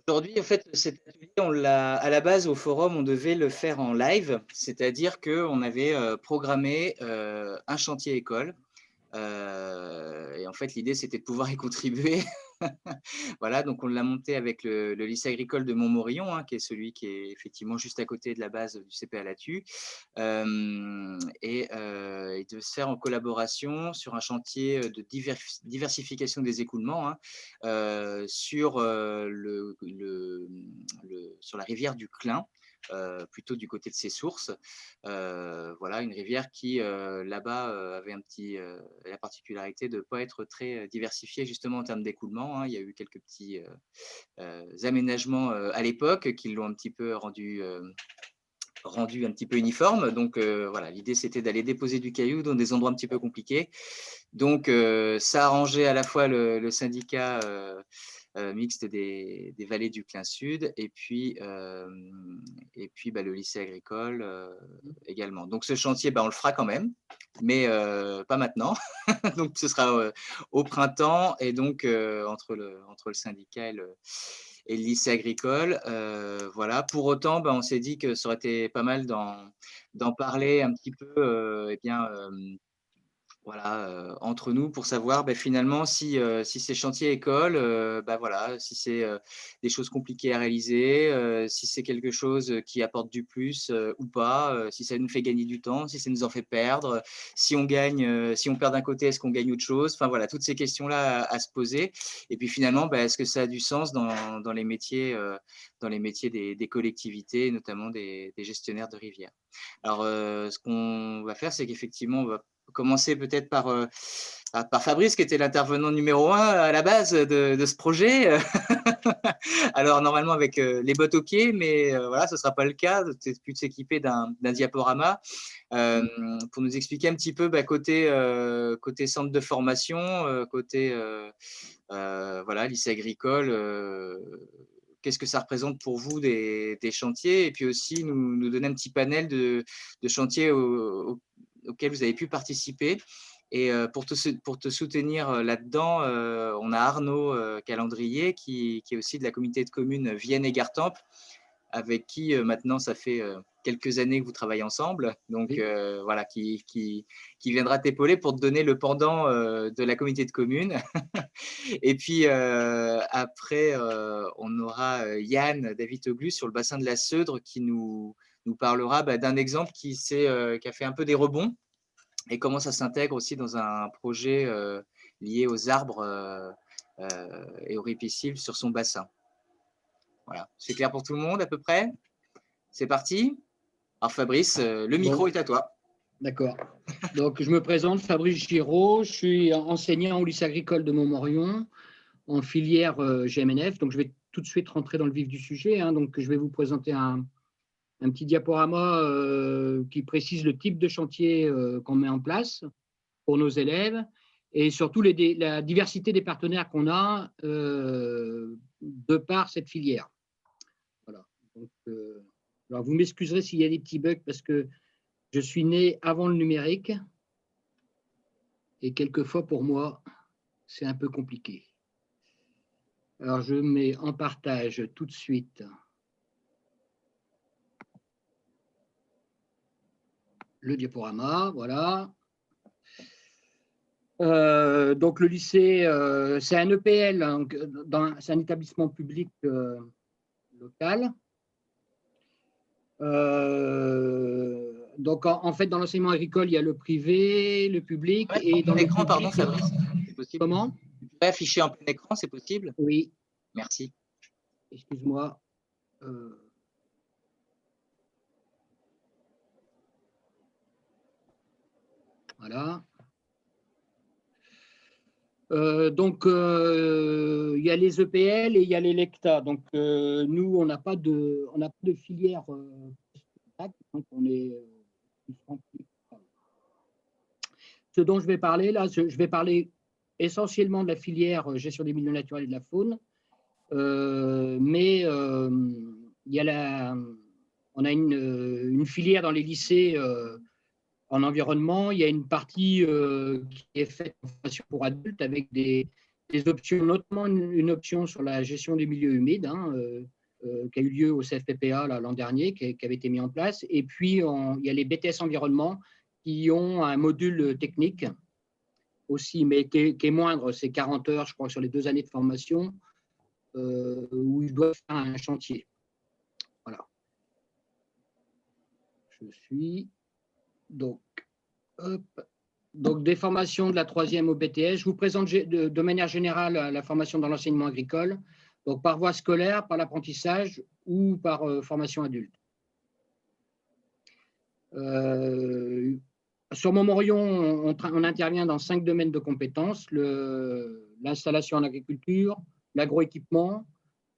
Aujourd'hui, en fait, cet atelier, on l'a à la base, au forum, on devait le faire en live, c'est-à-dire qu'on avait, programmé, un chantier école, et en fait, l'idée, c'était de pouvoir y contribuer. Voilà, donc on l'a monté avec le lycée agricole de Montmorillon, hein, qui est celui qui est effectivement juste à côté de la base du CP à Lattu, et de se faire en collaboration sur un chantier, de diversification des écoulements, hein, sur, sur la rivière du Clin, plutôt du côté de ses sources. Voilà, une rivière qui, là-bas, avait la particularité de ne pas être très, diversifiée justement en termes d'écoulement, hein. Il y a eu quelques petits, aménagements, à l'époque qui l'ont un petit peu rendu un petit peu uniforme. Donc, voilà, l'idée c'était d'aller déposer du caillou dans des endroits un petit peu compliqués. Donc, ça arrangeait à la fois le syndicat, mixte des vallées du Clin Sud et puis bah, le lycée agricole, également. Donc ce chantier, bah, on le fera quand même, mais pas maintenant. Donc ce sera, au printemps, et donc entre le syndicat et le lycée agricole, voilà. Pour autant, bah, on s'est dit que ça aurait été pas mal d'en parler un petit peu, et bien, voilà, entre nous, pour savoir, beh, finalement si ces chantiers écoles, bah, voilà, si c'est, des choses compliquées à réaliser, si c'est quelque chose, qui apporte du plus, ou pas, si ça nous fait gagner du temps, si ça nous en fait perdre, si on perd d'un côté, est-ce qu'on gagne autre chose? Enfin voilà, toutes ces questions-là à se poser, et puis finalement, bah, est-ce que ça a du sens dans les métiers des collectivités, notamment des gestionnaires de rivières? Alors, ce qu'on va faire, c'est qu'effectivement, on va commencer peut-être par Fabrice, qui était l'intervenant numéro un à la base de ce projet. Alors normalement avec, les bottes aux pieds, mais voilà, ce ne sera pas le cas, c'est plus de s'équiper d'un diaporama, pour nous expliquer un petit peu, bah, côté centre de formation, côté, voilà, lycée agricole, qu'est-ce que ça représente pour vous des chantiers? Et puis aussi nous donner un petit panel de chantiers auxquels vous avez pu participer. Et pour te soutenir, là-dedans, on a Arnaud, Calendrier, qui est aussi de la communauté de communes Vienne et Gartempe, avec qui, maintenant ça fait, quelques années que vous travaillez ensemble. Donc, Oui. voilà, qui viendra t'épauler pour te donner le pendant, de la communauté de communes. Et puis, après, on aura, Yann David-Oglu sur le bassin de la Seudre, qui nous parlera, bah, d'un exemple qui a fait un peu des rebonds, et comment ça s'intègre aussi dans un projet, lié aux arbres, et aux ripisylves sur son bassin. Voilà. C'est clair pour tout le monde à peu près? C'est parti? Alors Fabrice, le micro Bon, est à toi. d'accord. Donc, je me présente, Fabrice Giraud, je suis enseignant au lycée agricole de Montmorillon en filière GMNF. Donc, je vais tout de suite rentrer dans le vif du sujet, hein. Donc, je vais vous présenter un petit diaporama qui précise le type de chantier qu'on met en place pour nos élèves et surtout la diversité des partenaires qu'on a de par cette filière. Voilà. Donc, alors, vous m'excuserez s'il y a des petits bugs parce que je suis né avant le numérique et quelquefois pour moi, c'est un peu compliqué. Alors, je mets en partage tout de suite le diaporama. Voilà. Donc, le lycée, c'est un EPL, hein, c'est un établissement public local. Donc, en fait, dans l'enseignement agricole, il y a le privé, le public, Mettre en et dans plein le écran, pardon public, Fabrice, c'est possible? comment? Tu pourrais afficher en plein écran, c'est possible? Oui, Merci. excuse-moi. Euh, voilà. Donc, il y a les EPL et il y a les LECTA. Donc, nous, on n'a pas de filière donc on est ce dont je vais parler là, je vais parler essentiellement de la filière gestion des milieux naturels et de la faune, mais il y a on a une filière dans les lycées en environnement. Il y a une partie qui est faite en formation pour adultes avec des des options, notamment une option sur la gestion des milieux humides, qui a eu lieu au CFPPA l'an dernier, qui avait été mis en place. Et puis, il y a les BTS environnement qui ont un module technique aussi, mais qui est moindre, c'est 40 heures, je crois, sur les 2 années de formation, où ils doivent faire un chantier. Voilà. Je suis donc, hop. Donc, des formations de la 3e au BTS. Je vous présente de manière générale la formation dans l'enseignement agricole, donc par voie scolaire, par l'apprentissage ou par formation adulte. Sur Montmorillon, on intervient dans 5 domaines de compétences, l'installation en agriculture, l'agroéquipement,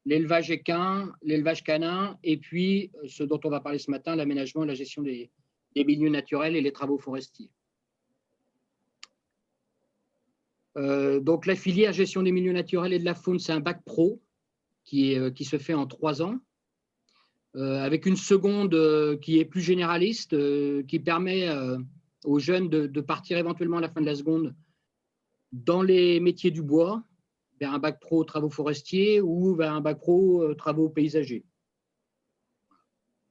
l'élevage équin, l'élevage canin, et puis ce dont on va parler ce matin, l'aménagement et la gestion des milieux naturels et les travaux forestiers. Donc la filière gestion des milieux naturels et de la faune, c'est un bac pro qui se fait en 3 ans, avec une seconde qui est plus généraliste, qui permet aux jeunes de partir éventuellement à la fin de la seconde dans les métiers du bois, vers un bac pro travaux forestiers ou vers un bac pro travaux paysagers.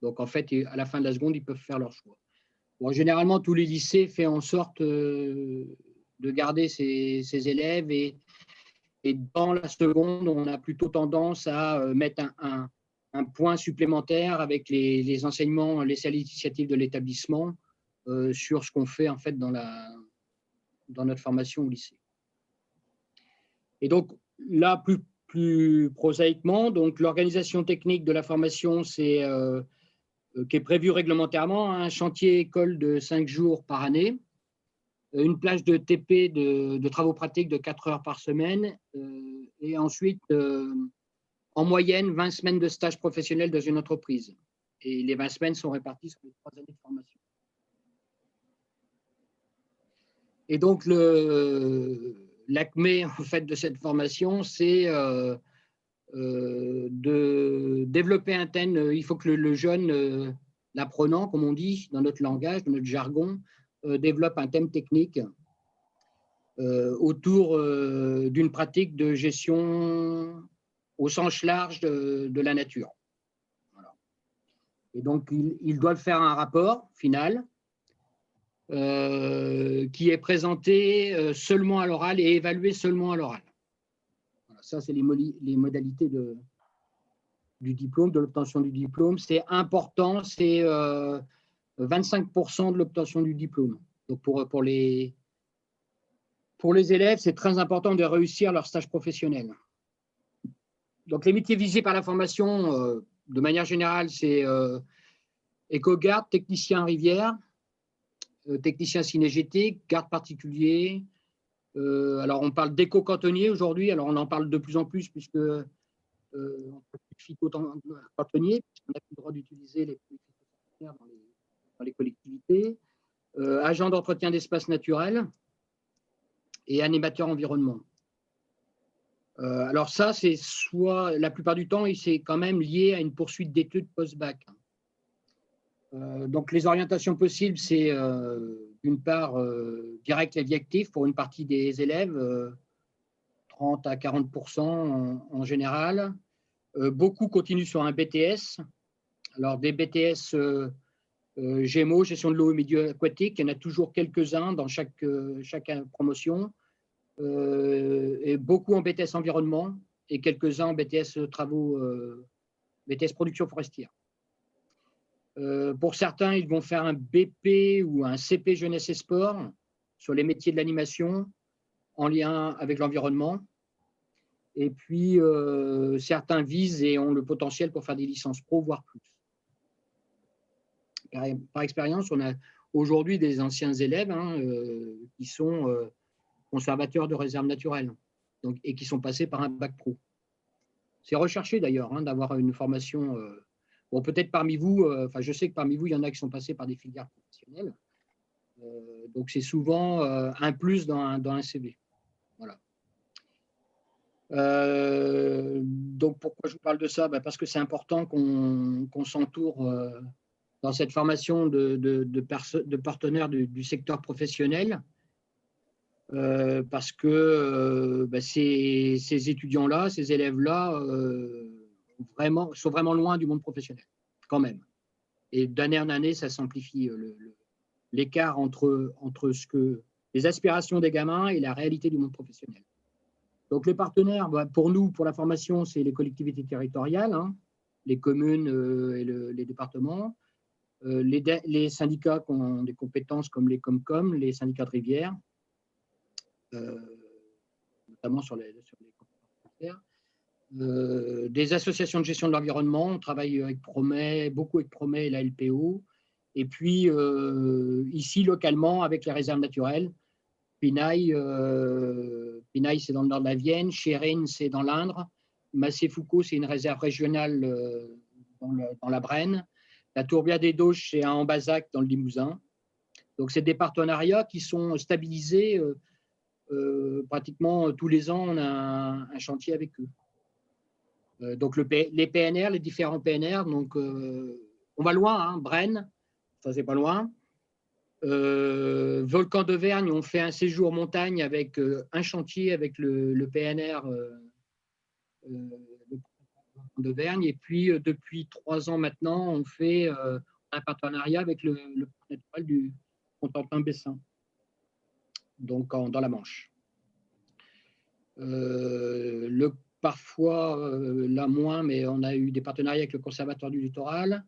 Donc en fait, à la fin de la seconde, ils peuvent faire leur choix. Bon, généralement, tous les lycées font en sorte de garder ces élèves et dans la seconde, on a plutôt tendance à mettre un point supplémentaire avec les enseignements laissés à l'initiative de l'établissement sur ce qu'on fait en fait dans notre formation au lycée. Et donc là, plus prosaïquement, donc l'organisation technique de la formation, c'est qui est prévue réglementairement, un chantier école de 5 jours par année, une plage de TP de travaux pratiques de 4 heures par semaine, et ensuite, en moyenne, 20 semaines de stage professionnel dans une entreprise. Et les 20 semaines sont réparties sur les 3 années de formation. Et donc, l'acmé en fait, de cette formation, c'est de développer un thème. Il faut que le jeune, l'apprenant, comme on dit dans notre langage, dans notre jargon, développe un thème technique autour d'une pratique de gestion au sens large de la nature. Voilà. Et donc, il doit faire un rapport final qui est présenté seulement à l'oral et évalué seulement à l'oral. Voilà, ça, c'est les modalités du diplôme, de l'obtention du diplôme. C'est important, c'est 25% de l'obtention du diplôme. Donc, pour les élèves, c'est très important de réussir leur stage professionnel. Donc, les métiers visés par la formation, de manière générale, c'est éco-garde, technicien rivière, technicien cinégétique, garde particulier. Alors, on parle d'éco-cantonnier aujourd'hui. Alors, on en parle de plus en plus puisque on peut plus phyto-cantonnier, puisqu'on n'a plus le droit d'utiliser les produits phytosanitaires dans les collectivités. Agent d'entretien d'espace naturel et animateur environnement. Alors ça, c'est soit, la plupart du temps, c'est quand même lié à une poursuite d'études post-bac. Donc les orientations possibles, c'est d'une part direct et aviatif pour une partie des élèves, 30 à 40% en général. Beaucoup continuent sur un BTS. Alors des BTS GEMO, gestion de l'eau et milieu aquatique, il y en a toujours quelques-uns dans chaque promotion. Et beaucoup en BTS environnement et quelques-uns en BTS travaux, BTS production forestière. Pour certains, ils vont faire un BP ou un CP jeunesse et sport sur les métiers de l'animation en lien avec l'environnement. Et puis, certains visent et ont le potentiel pour faire des licences pro, voire plus. Par expérience, on a aujourd'hui des anciens élèves qui sont conservateurs de réserves naturelles et qui sont passés par un bac pro. C'est recherché d'ailleurs d'avoir une formation. Bon, peut-être parmi vous, je sais que parmi vous, il y en a qui sont passés par des filières professionnelles. Donc, c'est souvent un plus dans un CV. Voilà. Donc, pourquoi je vous parle de ça? Parce que c'est important qu'on s'entoure dans cette formation de partenaires du secteur professionnel. parce que ces étudiants-là, ces élèves-là, sont vraiment loin du monde professionnel, quand même. Et d'année en année, ça s'amplifie l'écart entre les aspirations des gamins et la réalité du monde professionnel. Donc, les partenaires, pour nous, pour la formation, c'est les collectivités territoriales, hein, les communes et les départements, les syndicats qui ont des compétences comme les Comcom, les syndicats de rivière, notamment sur les compétences rivières, des associations de gestion de l'environnement, on travaille avec Promet, beaucoup avec Promet et la LPO, et puis ici, localement, avec les réserves naturelles. Pinaille, c'est dans le nord de la Vienne, Chérine, c'est dans l'Indre, Massé-Foucault, c'est une réserve régionale dans la Brenne, la Tourbière des Dauches, c'est à Ambazac, dans le Limousin. Donc, c'est des partenariats qui sont stabilisés. Pratiquement tous les ans, on a un chantier avec eux. Donc, les PNR, les différents PNR, donc, on va loin, hein, Brenne, ça c'est pas loin. Volcan d'Auvergne, on fait un séjour montagne avec un chantier avec le PNR d'Auvergne. Et puis, depuis 3 ans maintenant, on fait un partenariat avec le parc naturel du Cotentin-Bessin, donc dans la Manche. Parfois, là moins, mais on a eu des partenariats avec le Conservatoire du littoral,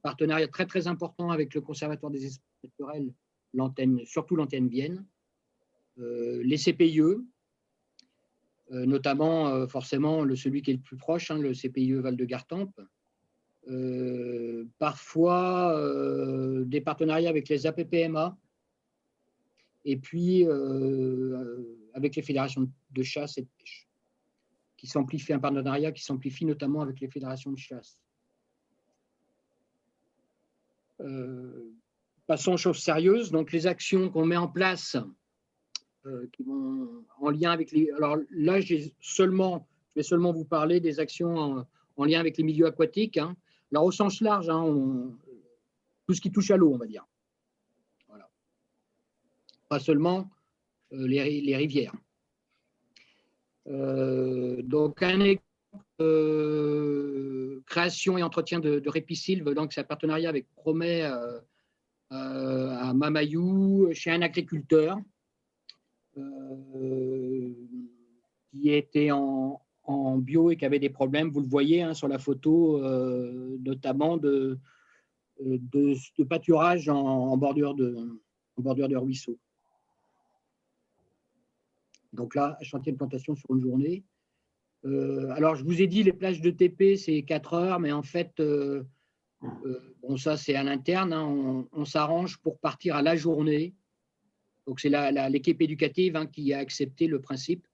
partenariat très très important avec le Conservatoire des espaces naturels, surtout l'antenne Vienne, les CPIE, notamment forcément celui qui est le plus proche, hein, le CPIE Val-de-Gartempe. Parfois des partenariats avec les APPMA et puis avec les fédérations de chasse et de pêche, un partenariat qui s'amplifie notamment avec les fédérations de chasse. Passons aux choses sérieuses. Donc, les actions qu'on met en place qui vont en lien avec les… Alors là, je vais seulement vous parler des actions en lien avec les milieux aquatiques. Hein. Alors, au sens large, hein, tout ce qui touche à l'eau, on va dire. Voilà. Pas seulement les rivières. Donc, un exemple, création et entretien de répisylves, donc c'est un partenariat avec Promet à Mamayou, chez un agriculteur qui était en bio et qui avait des problèmes, vous le voyez hein, sur la photo, notamment de pâturage en bordure de ruisseau. Donc là, chantier de plantation sur une journée. Alors, je vous ai dit, les plages de TP, c'est 4 heures, mais en fait, bon, ça, c'est à l'interne. Hein, on s'arrange pour partir à la journée. Donc, c'est l'équipe éducative hein, qui a accepté le principe.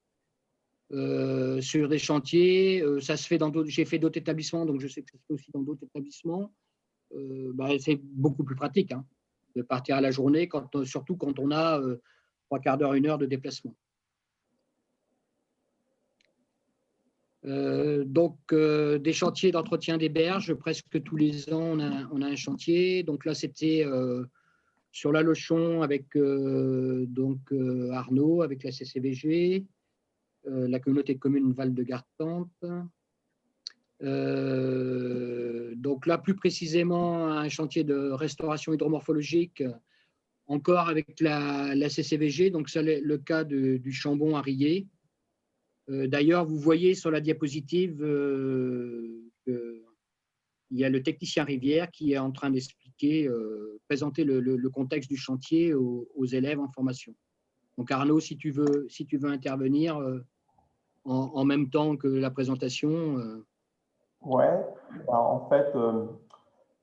Sur des chantiers, ça se fait dans d'autres. J'ai fait d'autres établissements, donc je sais que ça se fait aussi dans d'autres établissements. C'est beaucoup plus pratique hein, de partir à la journée, surtout quand on a 3/4 d'heure, 1 heure de déplacement. Donc, des chantiers d'entretien des berges, presque tous les ans, on a un chantier. Donc là, c'était sur la Lochon avec Arnaud, avec la CCVG, la communauté de communes Val-de-Gartempe. Donc là, plus précisément, un chantier de restauration hydromorphologique, encore avec la CCVG. Donc, c'est le cas du Chambon à Riez. D'ailleurs, vous voyez sur la diapositive qu'il y a le technicien Rivière qui est en train d'expliquer, présenter le contexte du chantier aux élèves en formation. Donc Arnaud, si tu veux intervenir en même temps que la présentation. Ouais, en fait,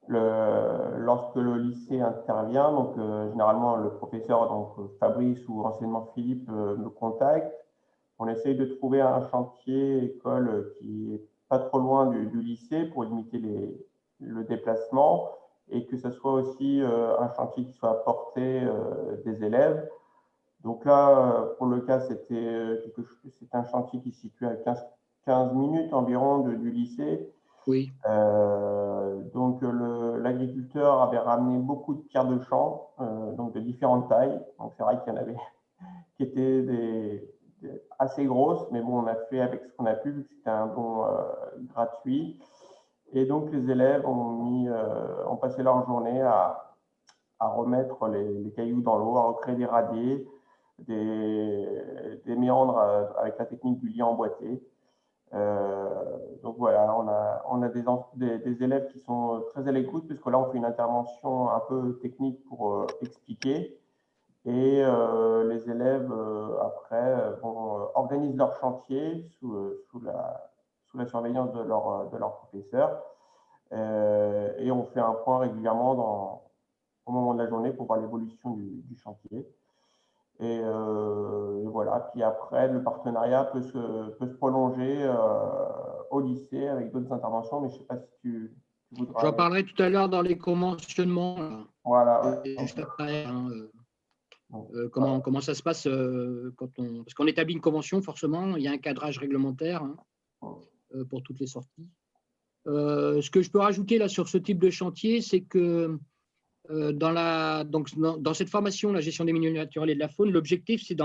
lorsque le lycée intervient, donc généralement le professeur, donc Fabrice ou anciennement Philippe, me contacte. On essaye de trouver un chantier école qui est pas trop loin du lycée pour limiter le déplacement et que ce soit aussi un chantier qui soit à portée des élèves. Donc là, pour le cas, c'est un chantier qui se situe à 15 minutes environ du lycée. Oui. Donc l'agriculteur avait ramené beaucoup de pierres de champ, donc de différentes tailles. Donc c'est vrai qu'il y en avait qui étaient assez grosses, mais bon, on a fait avec ce qu'on a pu, vu que c'était un don gratuit. Et donc, les élèves ont passé leur journée à remettre les cailloux dans l'eau, à recréer des radiers, des méandres avec la technique du lit emboîté. Donc voilà, on a des élèves qui sont très à l'écoute, puisque là, on fait une intervention un peu technique pour expliquer. Et les élèves, après, organisent leur chantier sous la surveillance de leur professeur. Et on fait un point régulièrement au moment de la journée pour voir l'évolution du chantier. Et voilà. Puis après, le partenariat peut se prolonger au lycée avec d'autres interventions, mais je ne sais pas si tu voudras. J'en parlerai tout à l'heure dans les conventionnements. Là. Voilà. Juste après. Comment ça se passe parce qu'on établit une convention, forcément, il y a un cadrage réglementaire pour toutes les sorties. Ce que je peux rajouter là sur ce type de chantier, c'est que dans cette formation, la gestion des milieux naturels et de la faune, l'objectif, c'est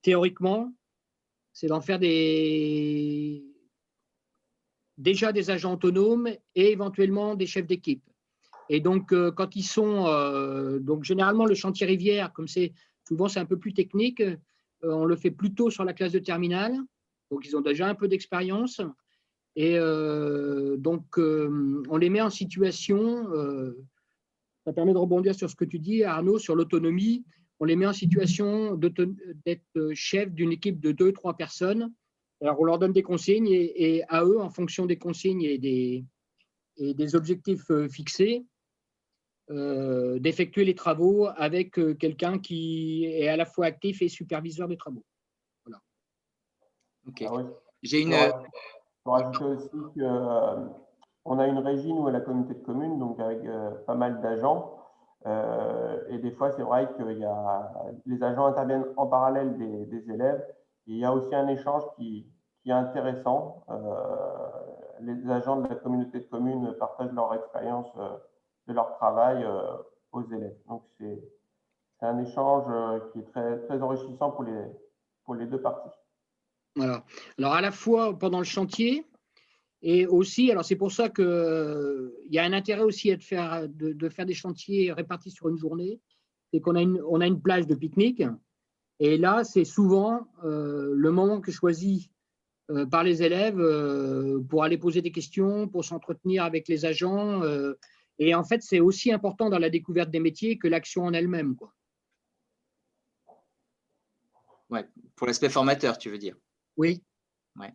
théoriquement, c'est d'en faire déjà des agents autonomes et éventuellement des chefs d'équipe. Et donc, quand ils sont… donc, généralement, le chantier rivière, comme souvent c'est un peu plus technique, on le fait plutôt sur la classe de terminale. Donc, ils ont déjà un peu d'expérience. Et donc, on les met en situation… ça permet de rebondir sur ce que tu dis, Arnaud, sur l'autonomie. On les met en situation d'être chef d'une équipe de 2-3 personnes. Alors, on leur donne des consignes et à eux, en fonction des consignes et des objectifs fixés, d'effectuer les travaux avec quelqu'un qui est à la fois actif et superviseur des travaux. Voilà. Ok. Ah oui. J'ai une… Je rajouter aussi qu'on a une régie, nous, à la communauté de communes, donc avec pas mal d'agents. Et des fois, c'est vrai que les agents interviennent en parallèle des élèves. Et il y a aussi un échange qui est intéressant. Les agents de la communauté de communes partagent leur expérience de leur travail aux élèves. Donc, c'est un échange qui est très, très enrichissant pour les deux parties. Voilà. Alors, à la fois pendant le chantier et aussi, alors c'est pour ça qu'il y a un intérêt aussi de faire des chantiers répartis sur une journée, c'est qu'on a une plage de pique-nique. Et là, c'est souvent le moment que choisi par les élèves pour aller poser des questions, pour s'entretenir avec les agents. Et en fait, c'est aussi important dans la découverte des métiers que l'action en elle-même, quoi. Ouais, pour l'aspect formateur, tu veux dire. Oui. Ouais.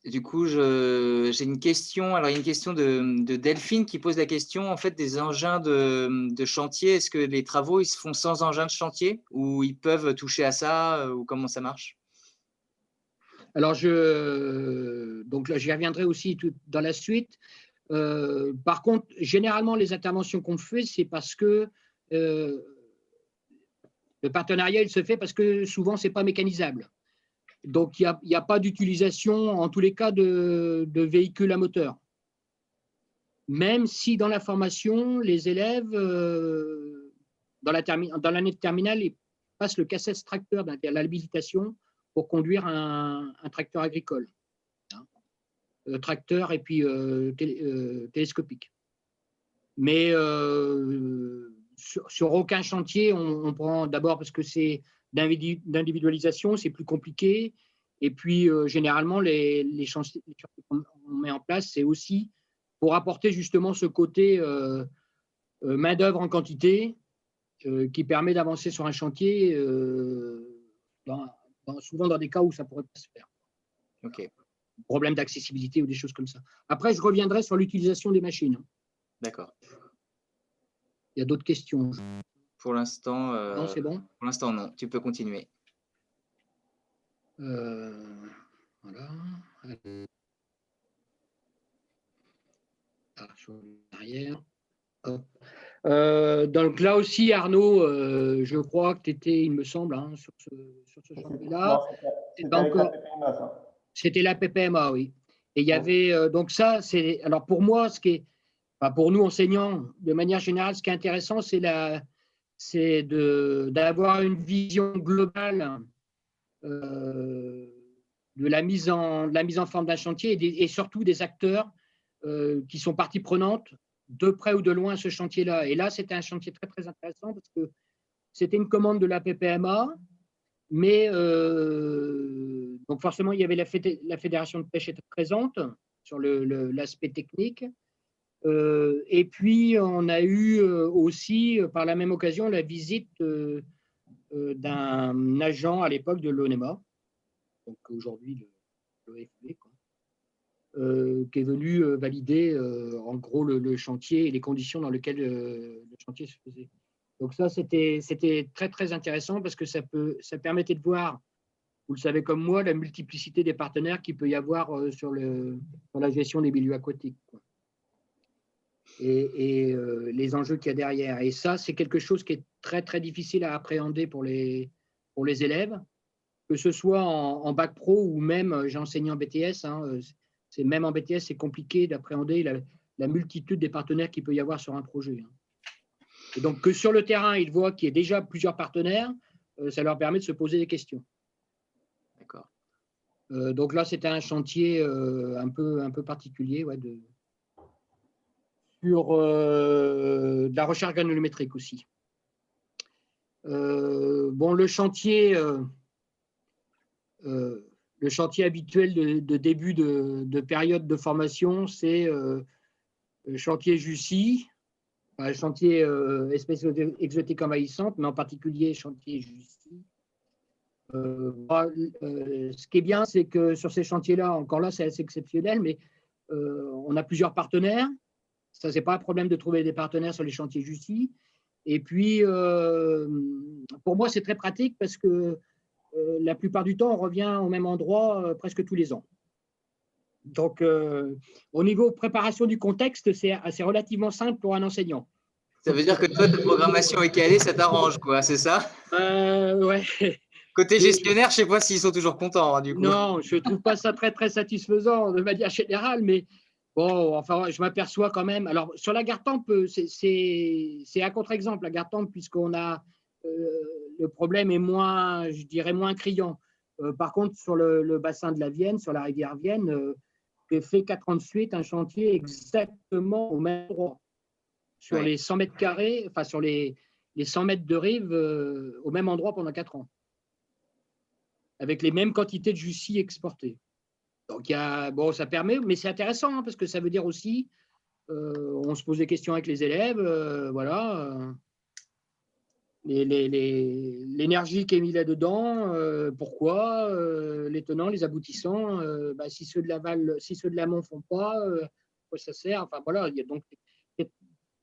Du coup, j'ai une question. Alors, il y a une question de Delphine qui pose la question en fait des engins de chantier. Est-ce que les travaux ils se font sans engin de chantier ou ils peuvent toucher à ça ou comment ça marche? Alors, donc là, j'y reviendrai aussi dans la suite. Par contre, généralement, les interventions qu'on fait, c'est parce que le partenariat, il se fait parce que souvent, ce n'est pas mécanisable. Donc, il n'y a pas d'utilisation, en tous les cas, de véhicules à moteur. Même si dans la formation, les élèves, dans l'année de terminale, ils passent le CACES tracteur, l'habilitation pour conduire un tracteur agricole. Tracteur et puis télescopique. Mais sur aucun chantier, on prend d'abord parce que c'est d'individualisation, c'est plus compliqué. Et puis, généralement, les chantiers qu'on met en place, c'est aussi pour apporter justement ce côté main-d'œuvre en quantité qui permet d'avancer sur un chantier, souvent dans des cas où ça ne pourrait pas se faire. Ok. Problème d'accessibilité ou des choses comme ça. Après, je reviendrai sur l'utilisation des machines. D'accord. Il y a d'autres questions. Pour l'instant, non, c'est bon. Pour l'instant, non. Tu peux continuer. Voilà. Sur l'arrière. Donc là aussi, Arnaud, je crois que tu étais, il me semble, hein, sur ce chantier-là. C'était la PPMA, oui. Et il y avait, donc ça, c'est, alors pour moi, pour nous enseignants, de manière générale, ce qui est intéressant, c'est c'est d'avoir une vision globale de la mise en forme d'un chantier et surtout des acteurs qui sont partie prenante de près ou de loin à ce chantier-là. Et là, c'était un chantier très, très intéressant parce que c'était une commande de la PPMA, mais donc forcément, il y avait la Fédération de pêche était présente sur l'aspect technique. Et puis, on a eu aussi, par la même occasion, la visite d'un agent à l'époque de l'ONEMA, donc aujourd'hui l'OFB, qui est venu valider en gros le chantier et les conditions dans lesquelles le chantier se faisait. Donc ça, c'était très, très intéressant parce que ça permettait de voir, vous le savez comme moi, la multiplicité des partenaires qu'il peut y avoir sur la gestion des milieux aquatiques, quoi. Et les enjeux qu'il y a derrière. Et ça, c'est quelque chose qui est très, très difficile à appréhender pour les élèves, que ce soit en bac pro ou même, j'ai enseigné en BTS, même en BTS, c'est compliqué d'appréhender la multitude des partenaires qu'il peut y avoir sur un projet. Et donc, que sur le terrain, ils voient qu'il y a déjà plusieurs partenaires, ça leur permet de se poser des questions. D'accord. Donc là, c'était un chantier un peu particulier, ouais, sur de la recherche granulométrique aussi. Bon, le chantier habituel de début de période de formation, c'est le chantier JUCI, enfin, chantier espèces exotiques envahissantes, mais en particulier chantier JUCI. Ce qui est bien, c'est que sur ces chantiers-là, encore là, c'est assez exceptionnel, mais on a plusieurs partenaires. Ça, c'est pas un problème de trouver des partenaires sur les chantiers JUCI. Et puis, pour moi, c'est très pratique parce que la plupart du temps, on revient au même endroit presque tous les ans. Donc, au niveau préparation du contexte, c'est relativement simple pour un enseignant. Ça veut dire que toi, ta programmation est calée, ça t'arrange, quoi, c'est ça? Ouais. Côté gestionnaire, je ne sais pas s'ils sont toujours contents, hein, du coup. Non, je ne trouve pas ça très, très satisfaisant de manière générale, mais bon, enfin, je m'aperçois quand même. Alors, sur la Gartempe, c'est un contre-exemple, la Gartempe, puisqu'on a le problème est moins, je dirais, moins criant. Par contre, sur le bassin de la Vienne, sur la rivière Vienne, j'ai fait 4 ans de suite un chantier exactement au même endroit. Sur les 100 mètres carrés, enfin, sur les 100 mètres de rive, au même endroit pendant 4 ans, avec les mêmes quantités de JUCI exportées. Donc, bon, ça permet, mais c'est intéressant parce que ça veut dire aussi, on se pose des questions avec les élèves, voilà, l'énergie qui est mise là-dedans, pourquoi, les tenants, les aboutissants, si ceux de l'aval, si ceux de l'amont ne font pas, quoi ça sert, enfin voilà, donc c'est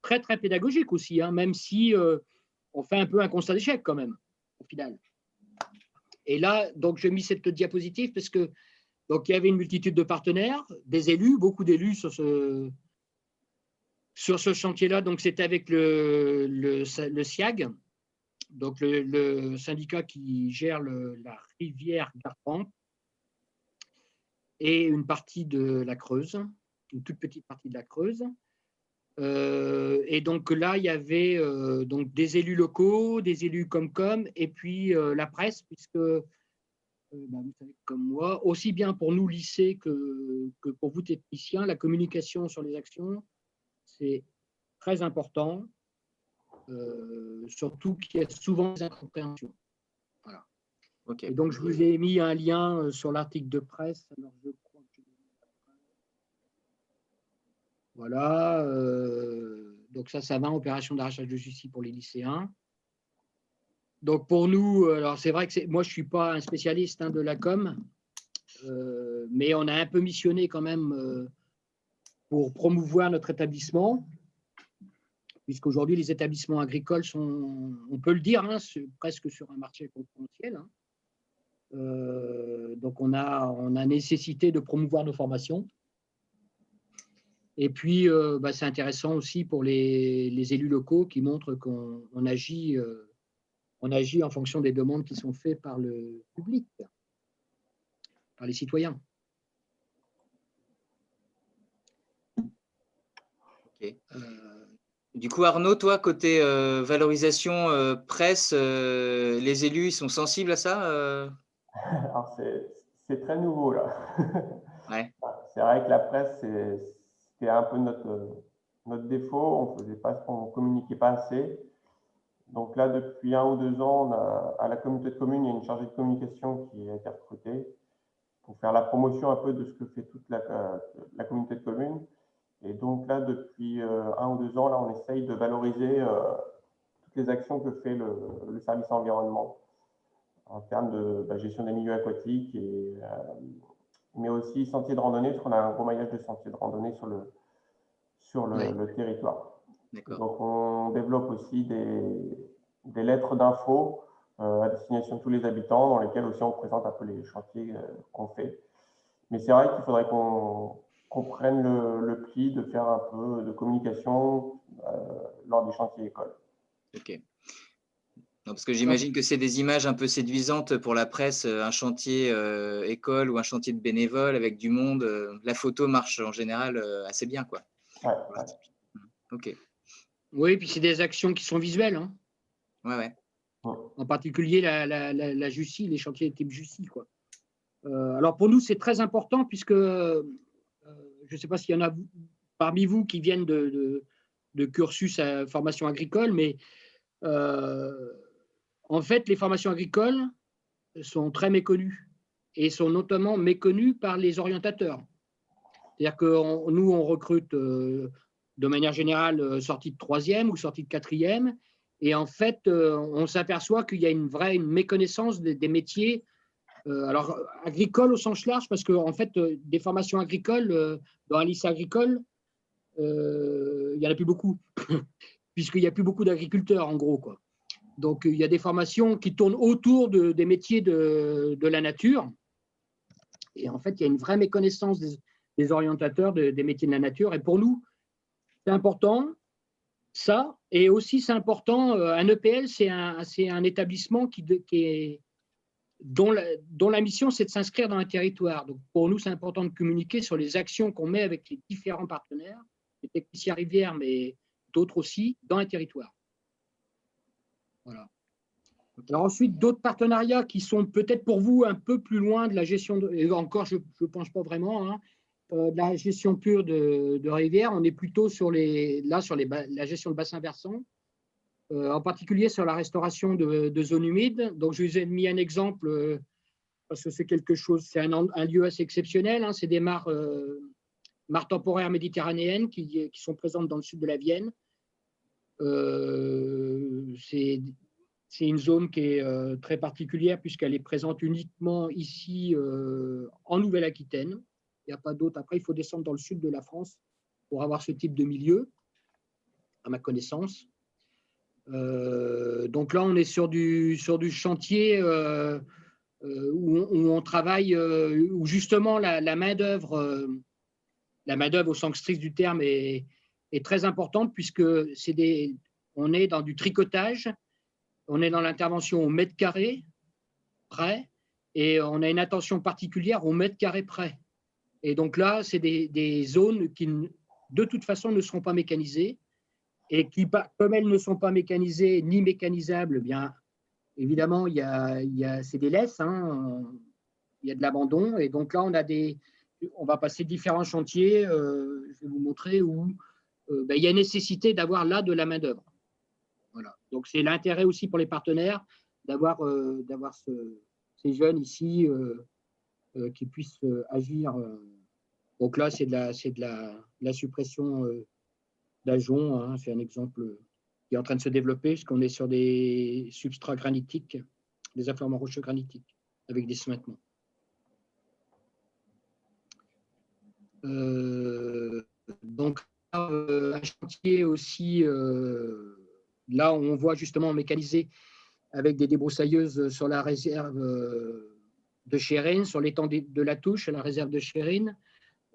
très très pédagogique aussi, même si on fait un peu un constat d'échec quand même, au final. Et là, donc j'ai mis cette diapositive parce que donc, il y avait une multitude de partenaires, des élus, beaucoup d'élus sur ce chantier-là. Donc, c'était avec le SIAG, donc le syndicat qui gère la rivière Gartempe, et une partie de la Creuse, une toute petite partie de la Creuse. Et donc là, il y avait donc des élus locaux, des élus Comcom, et puis la presse, puisque vous savez comme moi, aussi bien pour nous lycées que pour vous techniciens, la communication sur les actions, c'est très important, surtout qu'il y a souvent des incompréhensions. Voilà. Okay. Et donc, je vous ai mis un lien sur l'article de presse. Alors, je crois que... Voilà. Donc, ça va, opération d'arrachage de justice pour les lycéens. Donc, pour nous, alors c'est vrai que moi, je ne suis pas un spécialiste de la com, mais on a un peu missionné quand même pour promouvoir notre établissement, puisqu'aujourd'hui, les établissements agricoles sont, on peut le dire, presque sur un marché concurrentiel. Donc, on a nécessité de promouvoir nos formations. Et puis, c'est intéressant aussi pour les élus locaux qui montrent qu'on agit, en fonction des demandes qui sont faites par le public, par les citoyens. Okay. Du coup, Arnaud, toi, côté valorisation presse, les élus, ils sont sensibles à ça Alors, c'est très nouveau, là. Ouais, C'est vrai que la presse, c'était un peu notre défaut. On communiquait pas assez. Donc là, depuis 1 ou 2 ans, à la communauté de communes, il y a une chargée de communication qui a été recrutée pour faire la promotion un peu de ce que fait toute la communauté de communes. Et donc là, depuis 1 ou 2 ans, là, on essaye de valoriser toutes les actions que fait le service environnement en termes de gestion des milieux aquatiques, mais aussi sentiers de randonnée, parce qu'on a un gros maillage de sentiers de randonnée ouais, le territoire. d'accord. Donc, on développe aussi des lettres d'info à destination de tous les habitants, dans lesquelles aussi on présente un peu les chantiers qu'on fait. Mais c'est vrai qu'il faudrait qu'on prenne le pli de faire un peu de communication lors des chantiers écoles. Ok. Non, parce que j'imagine que c'est des images un peu séduisantes pour la presse, un chantier école ou un chantier de bénévoles avec du monde. La photo marche en général assez bien, quoi. Ouais, Voilà. ouais. Ok. Oui, puis c'est des actions qui sont visuelles, hein. Ouais, ouais. En particulier la Jussie, les chantiers type Jussie, quoi. Alors pour nous, c'est très important puisque je ne sais pas s'il y en a parmi vous qui viennent de cursus à formation agricole, mais en fait, les formations agricoles sont très méconnues et sont notamment méconnues par les orientateurs. C'est-à-dire que nous, on recrute de manière générale sortie de 3e ou sortie de 4e. Et en fait, on s'aperçoit qu'il y a une vraie méconnaissance des métiers, alors agricoles au sens large, parce qu'en fait, des formations agricoles, dans un lycée agricole, il n'y en a plus beaucoup, puisqu'il n'y a plus beaucoup d'agriculteurs, en gros, quoi. Donc, il y a des formations qui tournent autour des métiers de la nature. Et en fait, il y a une vraie méconnaissance des orientateurs des métiers de la nature. Et pour nous, c'est important, ça. Et aussi, c'est important, un EPL, c'est un établissement dont la mission, c'est de s'inscrire dans un territoire. Donc, pour nous, c'est important de communiquer sur les actions qu'on met avec les différents partenaires, les techniciens rivières, mais d'autres aussi, dans un territoire. Voilà. Alors ensuite, d'autres partenariats qui sont peut-être pour vous un peu plus loin de la gestion, et encore, je ne pense pas vraiment, hein, de la gestion pure de rivière. On est plutôt sur la gestion de bassins versants, en particulier sur la restauration de zones humides. Donc, je vous ai mis un exemple parce que c'est quelque chose, c'est un lieu assez exceptionnel, hein. C'est des mares temporaires méditerranéennes qui sont présentes dans le sud de la Vienne. C'est une zone qui est très particulière puisqu'elle est présente uniquement ici en Nouvelle-Aquitaine. Il n'y a pas d'autre. Après, il faut descendre dans le sud de la France pour avoir ce type de milieu, à ma connaissance. Donc là, on est sur du chantier où on travaille, où justement la main-d'œuvre au sens strict du terme est très importante puisque on est dans du tricotage. On est dans l'intervention au mètre carré près et on a une attention particulière au mètre carré près. Et donc là, c'est des zones qui, de toute façon, ne seront pas mécanisées et qui, comme elles ne sont pas mécanisées ni mécanisables, bien évidemment, c'est des laisses, hein, il y a de l'abandon. Et donc là, on va passer différents chantiers, je vais vous montrer, où il y a nécessité d'avoir là de la main-d'œuvre. Voilà. Donc, c'est l'intérêt aussi pour les partenaires d'avoir ces jeunes ici qui puissent agir. Donc là, c'est de la suppression d'ajoncs, hein. C'est un exemple qui est en train de se développer, puisqu'on est sur des substrats granitiques, des affleurements rocheux granitiques, avec des suintements. Donc, un chantier aussi, là, on voit justement mécanisé avec des débroussailleuses sur la réserve de Chérine, sur l'étang de la Touche, à la réserve de Chérine.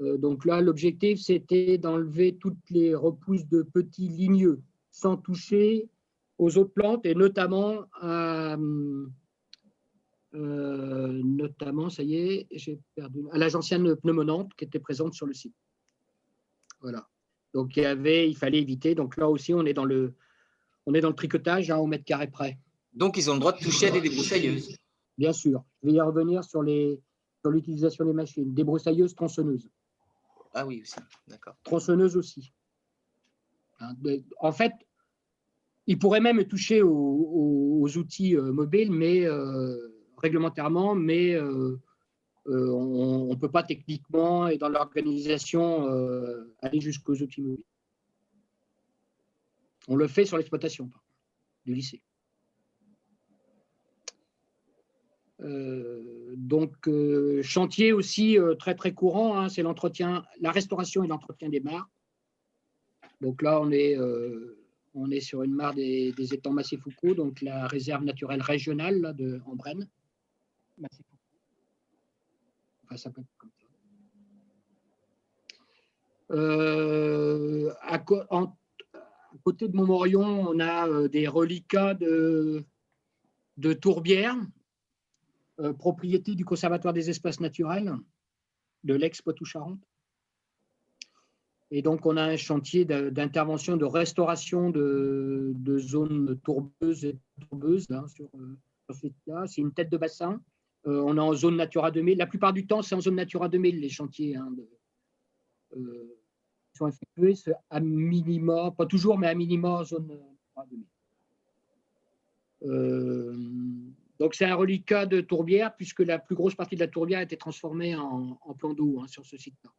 Donc là, l'objectif, c'était d'enlever toutes les repousses de petits ligneux, sans toucher aux autres plantes, et notamment, ça y est, j'ai perdu, à la gentiane pneumonante qui était présente sur le site. Voilà. Donc, il fallait éviter. Donc là aussi, on est dans le tricotage, hein, au mètre carré près. Donc, ils ont le droit de toucher à des débroussailleuses. Bien sûr. Je vais y revenir sur l'utilisation des machines. Débroussailleuses, tronçonneuses. Ah oui, aussi. D'accord. Tronçonneuses aussi. En fait, ils pourraient même toucher aux outils mobiles, mais réglementairement, mais on ne peut pas techniquement et dans l'organisation aller jusqu'aux outils mobiles. On le fait sur l'exploitation du lycée. Donc, chantier aussi très très courant, hein, c'est l'entretien, la restauration et l'entretien des mares. Donc là, on est sur une mare des étangs Massé-Foucault, donc la réserve naturelle régionale là, en Brenne. Enfin, ça peut être comme ça. À côté de Montmorillon, on a des reliquats de tourbières, propriété du Conservatoire des espaces naturels de l'ex-Poitou-Charentes. Et donc, on a un chantier d'intervention, de restauration de zones tourbeuses et tourbeuses là, sur ce site-là. C'est une tête de bassin. On est en zone Natura 2000. La plupart du temps, c'est en zone Natura 2000, les chantiers hein, qui sont effectués à minima, pas toujours, mais à minima en zone Natura 2000. Donc, c'est un reliquat de tourbière, puisque la plus grosse partie de la tourbière a été transformée en plan d'eau hein, sur ce site-là.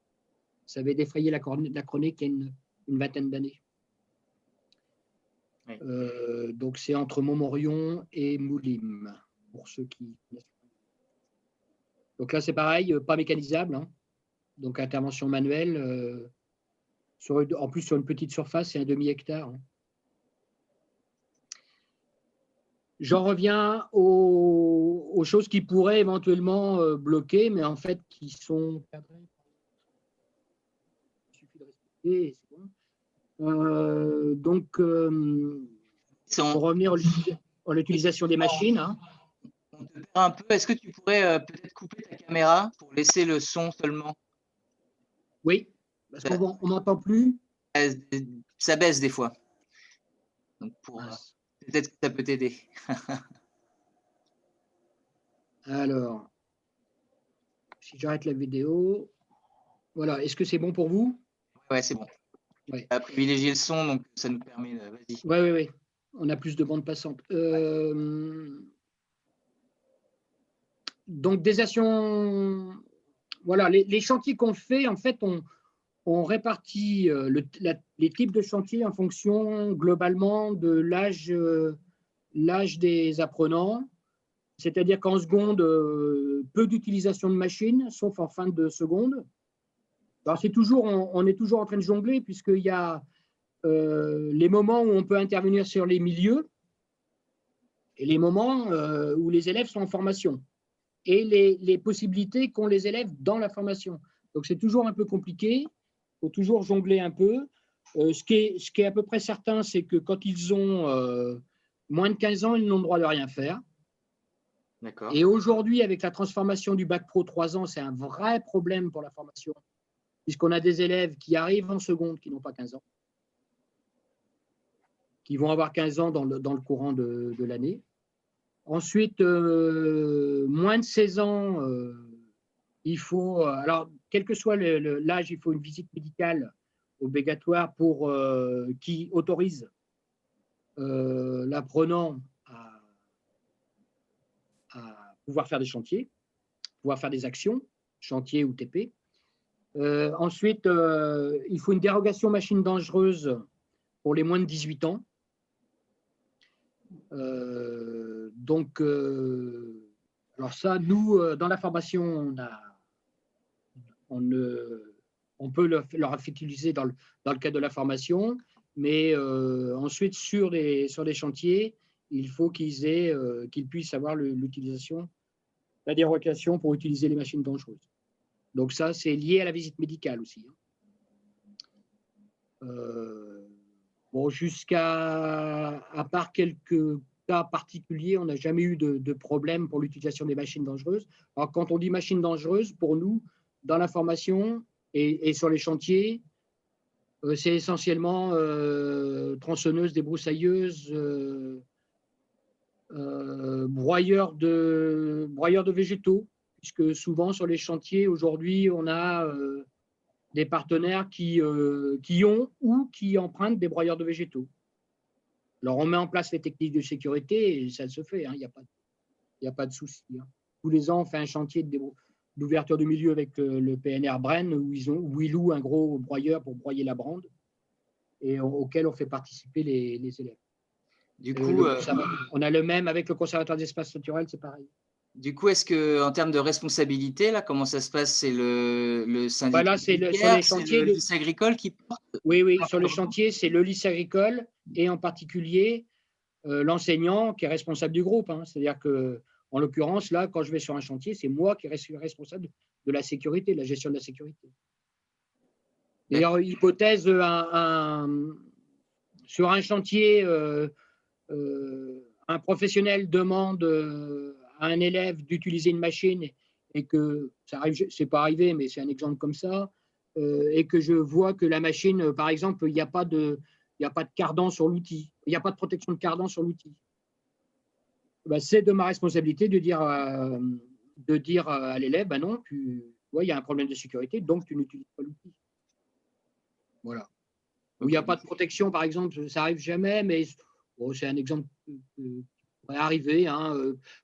Ça avait défrayé la chronique il y a une vingtaine d'années. Oui. Donc, c'est entre Montmorillon et Moulims, pour ceux qui connaissent. Donc là, c'est pareil, pas mécanisable. Hein. Donc, intervention manuelle, en plus sur une petite surface, c'est un demi-hectare. Hein. J'en reviens aux choses qui pourraient éventuellement bloquer, mais en fait, qui sont cadrées. Et c'est bon. Donc, pour revenir à l'utilisation des machines. Hein. On te perd un peu. Est-ce que tu pourrais peut-être couper ta caméra pour laisser le son seulement? Oui, parce qu'on ne m'entend plus. Ça baisse des fois. Donc, peut-être que ça peut t'aider. Alors, si j'arrête la vidéo, voilà. Est-ce que c'est bon pour vous? Ouais, c'est bon. Ouais. On a privilégié le son, donc ça nous permet. Vas-y. Oui. On a plus de bandes passantes. Donc, des actions. Voilà, les chantiers qu'on fait, en fait, on répartit les types de chantiers en fonction globalement de l'âge des apprenants. C'est-à-dire qu'en seconde, peu d'utilisation de machines, sauf en fin de seconde. Alors, on est toujours en train de jongler, puisqu'il y a les moments où on peut intervenir sur les milieux et les moments où les élèves sont en formation et les possibilités qu'ont les élèves dans la formation. Donc, c'est toujours un peu compliqué. Il faut toujours jongler un peu. Ce qui est à peu près certain, c'est que quand ils ont moins de 15 ans, ils n'ont le droit de rien faire. Et aujourd'hui, avec la transformation du bac pro 3 ans, c'est un vrai problème pour la formation, puisqu'on a des élèves qui arrivent en seconde qui n'ont pas 15 ans, qui vont avoir 15 ans dans le courant de l'année. Ensuite, moins de 16 ans, il faut, alors quel que soit l'âge, il faut une visite médicale obligatoire qui autorise l'apprenant à pouvoir faire des chantiers, pouvoir faire des actions, chantier ou TP. Ensuite, il faut une dérogation machine dangereuse pour les moins de 18 ans. Alors ça, nous, dans la formation, on peut leur utiliser dans le cadre de la formation, mais ensuite, sur les chantiers, il faut qu'ils puissent avoir l'utilisation, la dérogation pour utiliser les machines dangereuses. Donc ça, c'est lié à la visite médicale aussi. Bon, à part quelques cas particuliers, on n'a jamais eu de problème pour l'utilisation des machines dangereuses. Alors, quand on dit machines dangereuses, pour nous, dans la formation et sur les chantiers, C'est essentiellement tronçonneuses, débroussailleuses, broyeurs de végétaux, puisque souvent sur les chantiers, aujourd'hui, on a des partenaires qui ont ou qui empruntent des broyeurs de végétaux. Alors, on met en place les techniques de sécurité et ça se fait, hein, il n'y a pas de souci. Hein. Tous les ans, on fait un chantier d'ouverture de milieu avec le PNR Bren où ils louent un gros broyeur pour broyer la brande et auquel on fait participer les élèves. Du coup, on a le même avec le Conservatoire d'espaces naturels, c'est pareil. Du coup, est-ce qu'en termes de responsabilité, là, comment ça se passe? C'est le syndicat Voilà, sur les chantiers le lycée agricole qui porte? Oui, sur le chantier, c'est le lycée agricole et en particulier l'enseignant qui est responsable du groupe. Hein. C'est-à-dire que, en l'occurrence, là, quand je vais sur un chantier, c'est moi qui suis responsable de la sécurité, de la gestion de la sécurité. D'ailleurs, hypothèse, sur un chantier, un professionnel demande à un élève d'utiliser une machine et que ça arrive, c'est pas arrivé, mais c'est un exemple comme ça, et que je vois que la machine, par exemple, il n'y a pas de cardan sur l'outil, il n'y a pas de protection de cardan sur l'outil. Ben, c'est de ma responsabilité de dire à l'élève, ben non, il y a un problème de sécurité, donc tu n'utilises pas l'outil. Voilà. Où il n'y a pas de protection, par exemple, ça arrive jamais, mais bon, c'est un exemple qui pourrait arriver. Hein,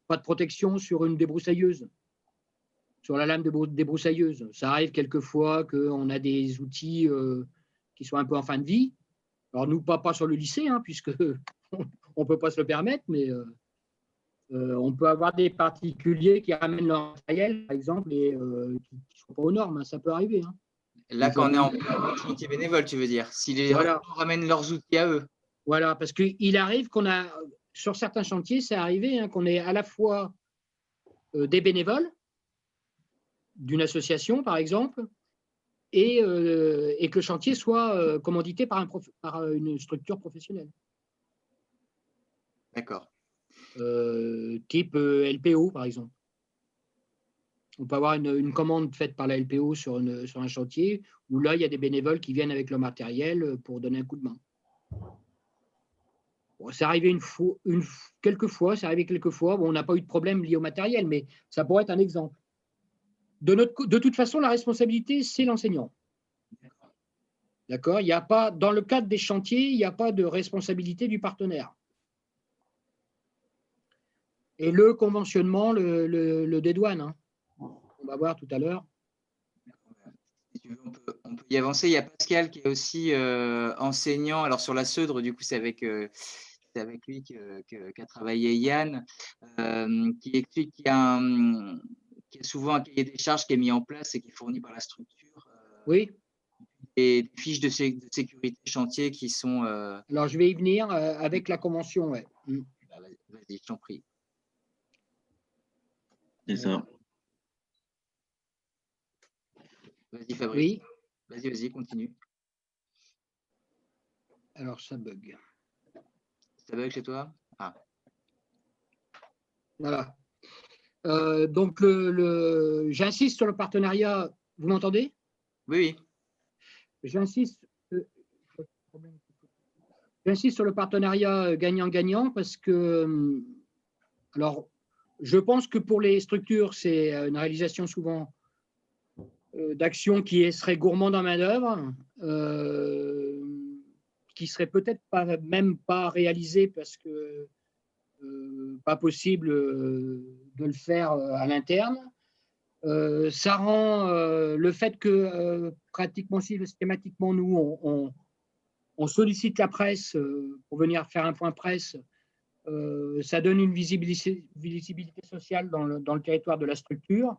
pas de protection sur une débroussailleuse, sur la lame débroussailleuse. Ça arrive quelquefois qu'on a des outils qui sont un peu en fin de vie. Alors, nous, pas sur le lycée, hein, puisque on ne peut pas se le permettre, mais on peut avoir des particuliers qui ramènent leur matériel, par exemple, et qui ne sont pas aux normes. Hein, ça peut arriver. Hein. Là, quand on est en chantier bénévole, tu veux dire, si les gens ramènent leurs outils à eux. Voilà, parce qu'il arrive qu'on a, sur certains chantiers, c'est arrivé hein, qu'on ait à la fois des bénévoles d'une association, par exemple, et que le chantier soit commandité par une structure professionnelle. D'accord. Type LPO, par exemple. On peut avoir une commande faite par la LPO sur un chantier où là, il y a des bénévoles qui viennent avec leur matériel pour donner un coup de main. Bon, c'est arrivé quelques fois, bon, on n'a pas eu de problème lié au matériel, mais ça pourrait être un exemple. De toute façon, la responsabilité, c'est l'enseignant. D'accord ? Il n'y a pas, dans le cadre des chantiers, il n'y a pas de responsabilité du partenaire. Et le conventionnement le dédouane. Hein. On va voir tout à l'heure. Si tu veux, on peut y avancer. Il y a Pascal qui est aussi enseignant. Alors sur la Seudre, du coup, c'est avec lui qu'a travaillé Yann, qui explique qu'il y a souvent un cahier des charges qui est mis en place et qui est fourni par la structure. Oui. Et des fiches de sécurité chantier qui sont… Alors, je vais y venir avec la convention. Ouais. Vas-y, je t'en prie. C'est ça. Vas-y, Fabrice. Oui. Vas-y, continue. Alors, ça bug. Ça bug chez toi? Ah. Voilà. Donc, j'insiste sur le partenariat. Vous m'entendez? Oui. J'insiste sur le partenariat gagnant-gagnant parce que, alors, je pense que pour les structures, c'est une réalisation souvent d'actions qui serait gourmand en main-d'œuvre, qui serait peut-être même pas réalisée parce que pas possible de le faire à l'interne. Ça rend le fait que pratiquement systématiquement, nous, on sollicite la presse pour venir faire un point presse. Ça donne une visibilité sociale dans le territoire de la structure.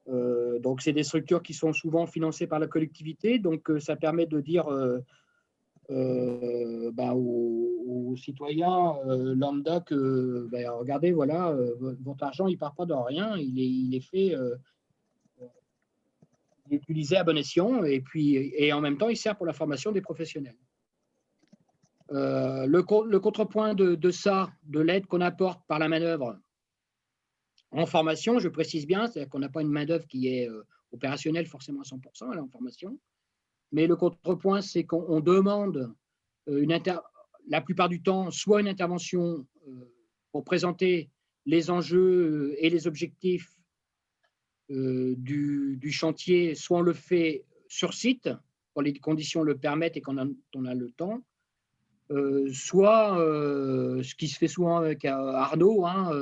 Donc, c'est des structures qui sont souvent financées par la collectivité. Donc, ça permet de dire aux citoyens lambda que, regardez, voilà, votre argent, il ne part pas de rien. Il est fait, il est utilisé à bon escient et en même temps, il sert pour la formation des professionnels. Le contrepoint de ça, de l'aide qu'on apporte par la manœuvre en formation, je précise bien, c'est-à-dire qu'on n'a pas une main-d'œuvre qui est opérationnelle forcément à 100%, elle est en formation, Mais le contrepoint, c'est qu'on demande la plupart du temps soit une intervention pour présenter les enjeux et les objectifs du chantier, soit on le fait sur site, quand les conditions le permettent et qu'on a le temps, soit ce qui se fait souvent avec Arnaud, hein,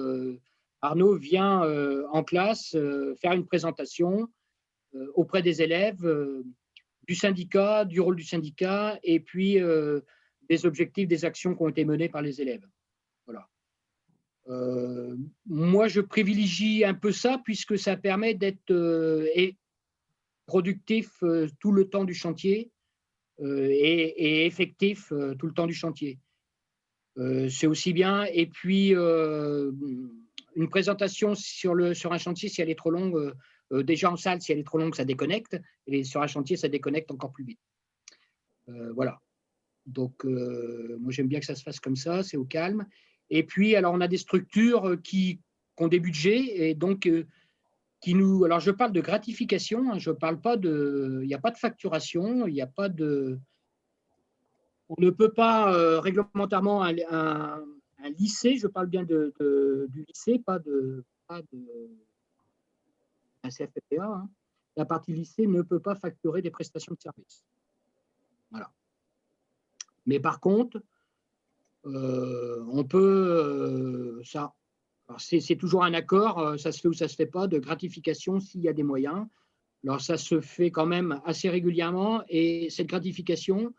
Arnaud vient en classe faire une présentation auprès des élèves du syndicat, du rôle du syndicat, et puis des objectifs, des actions qui ont été menées par les élèves. Voilà. Moi, je privilégie un peu ça, puisque ça permet d'être productif tout le temps du chantier et effectif tout le temps du chantier. C'est aussi bien. Et puis, une présentation sur un chantier, si elle est trop longue, déjà en salle, si elle est trop longue, ça déconnecte. Et sur un chantier, ça déconnecte encore plus vite. Voilà. Donc, moi, j'aime bien que ça se fasse comme ça, c'est au calme. Et puis, alors, on a des structures qui ont des budgets et donc qui nous… Alors, je parle de gratification, hein, je parle pas de… Il n'y a pas de facturation, il n'y a pas de… On ne peut pas réglementairement un lycée, je parle bien du lycée, pas un CFPA, hein. La partie lycée ne peut pas facturer des prestations de services. Voilà. Mais par contre, on peut, c'est toujours un accord, ça se fait ou ça ne se fait pas, de gratification s'il y a des moyens. Alors ça se fait quand même assez régulièrement et cette gratification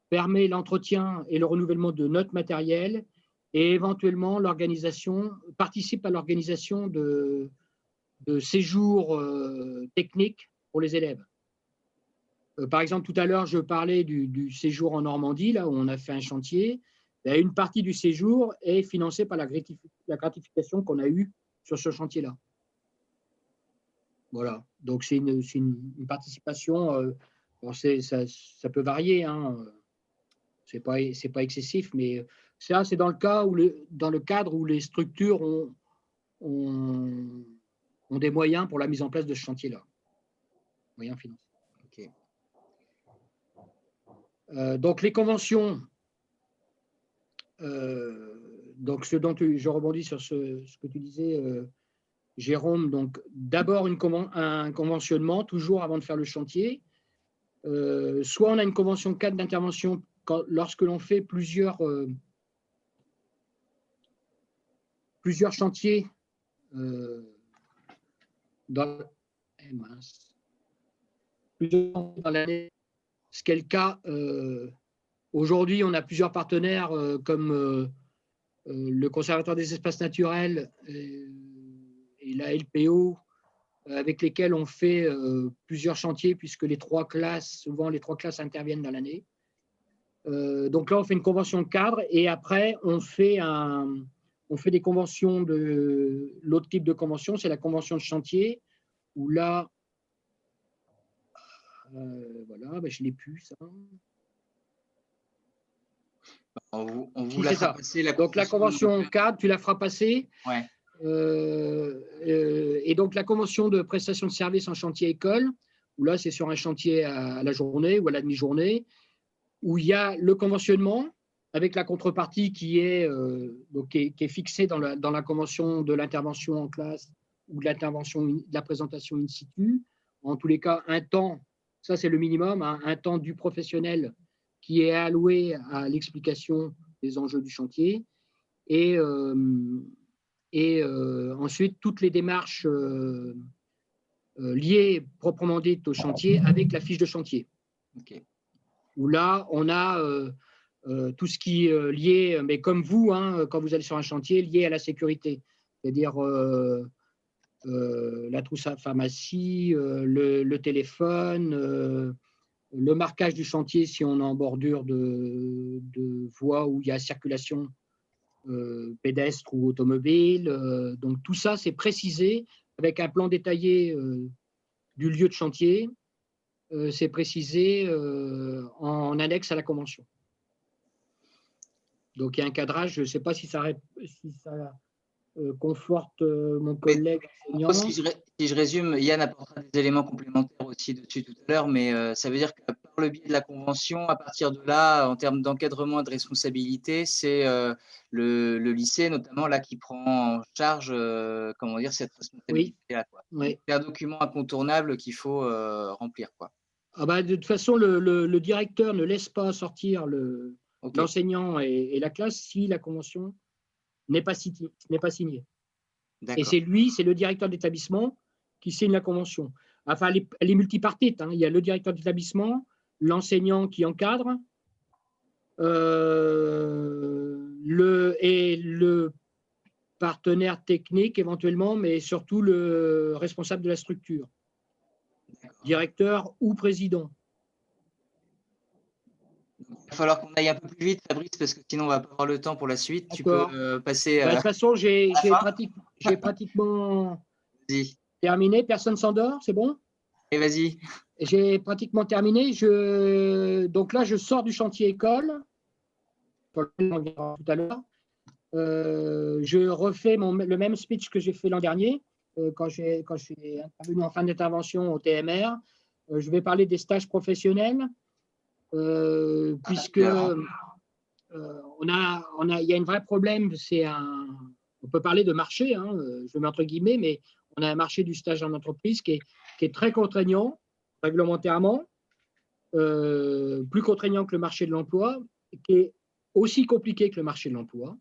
permet l'entretien et le renouvellement de notre matériel et éventuellement participe à l'organisation de séjours techniques pour les élèves. Par exemple, tout à l'heure, je parlais du séjour en Normandie, là où on a fait un chantier. Une partie du séjour est financée par la gratification qu'on a eue sur ce chantier-là. Voilà, donc c'est une participation, ça peut varier, hein. C'est pas excessif, mais ça, c'est dans le cadre où les structures ont des moyens pour la mise en place de ce chantier-là. Moyens financiers. Okay. Donc les conventions, donc ce dont je rebondis sur ce que tu disais, Jérôme, donc d'abord un conventionnement, toujours avant de faire le chantier. Soit on a une convention cadre d'intervention lorsque l'on fait plusieurs chantiers dans l'année, ce qui est le cas aujourd'hui. On a plusieurs partenaires comme le Conservatoire des espaces naturels et la LPO, avec lesquels on fait plusieurs chantiers, puisque souvent les trois classes interviennent dans l'année. Donc là, on fait une convention cadre et après, on fait des conventions l'autre type de convention, c'est la convention de chantier, où là, voilà, je ne l'ai plus, ça. On vous la fera passer. Donc la convention cadre, tu la feras passer. Ouais. Et donc la convention de prestation de services en chantier école, où là, c'est sur un chantier à la journée ou à la demi-journée, où il y a le conventionnement avec la contrepartie qui est fixée dans la convention de l'intervention en classe ou de la présentation in situ. En tous les cas, un temps, ça c'est le minimum, hein, un temps du professionnel qui est alloué à l'explication des enjeux du chantier. Et ensuite, toutes les démarches liées proprement dites au chantier avec la fiche de chantier. Okay. Où là, on a tout ce qui est lié, mais comme vous, hein, quand vous allez sur un chantier, lié à la sécurité. C'est-à-dire la trousse à pharmacie, le téléphone, le marquage du chantier si on est en bordure de voie où il y a circulation pédestre ou automobile. Donc tout ça, c'est précisé avec un plan détaillé du lieu de chantier. C'est précisé en annexe à la convention. Donc il y a un cadrage, je ne sais pas si ça conforte mon collègue enseignant. Si je résume, Yann apportera des éléments complémentaires aussi dessus tout à l'heure, mais ça veut dire que par le biais de la convention, à partir de là, en termes d'encadrement et de responsabilité, c'est le lycée notamment là qui prend en charge comment dire, cette Oui, responsabilité-là, quoi. oui. C'est un document incontournable qu'il faut remplir, quoi. Ah bah, de toute façon, le directeur ne laisse pas sortir Ok, l'enseignant et la classe si la convention n'est pas signée. Et d'accord. c'est le directeur d'établissement qui signe la convention. Enfin, elle est multipartite, hein. Il y a le directeur d'établissement, l'enseignant qui encadre, le partenaire technique éventuellement, mais surtout le responsable de la structure, directeur ou président. Il va falloir qu'on aille un peu plus vite, Fabrice, parce que sinon on va pas avoir le temps pour la suite. Tu peux D'accord. passer De toute façon, à la fin. j'ai pratiquement Vas-y. terminé. Personne s'endort, c'est bon? Et vas-y. J'ai pratiquement terminé. Donc là, je sors du chantier école, sur lequel on verra tout à l'heure. Je refais le même speech que j'ai fait l'an dernier, quand je suis intervenu en fin d'intervention au TMR. Je vais parler des stages professionnels, puisque il y a un vrai problème. On peut parler de marché, hein, je mets entre guillemets, mais on a un marché du stage en entreprise qui est très contraignant réglementairement, plus contraignant que le marché de l'emploi, qui est aussi compliqué que le marché de l'emploi.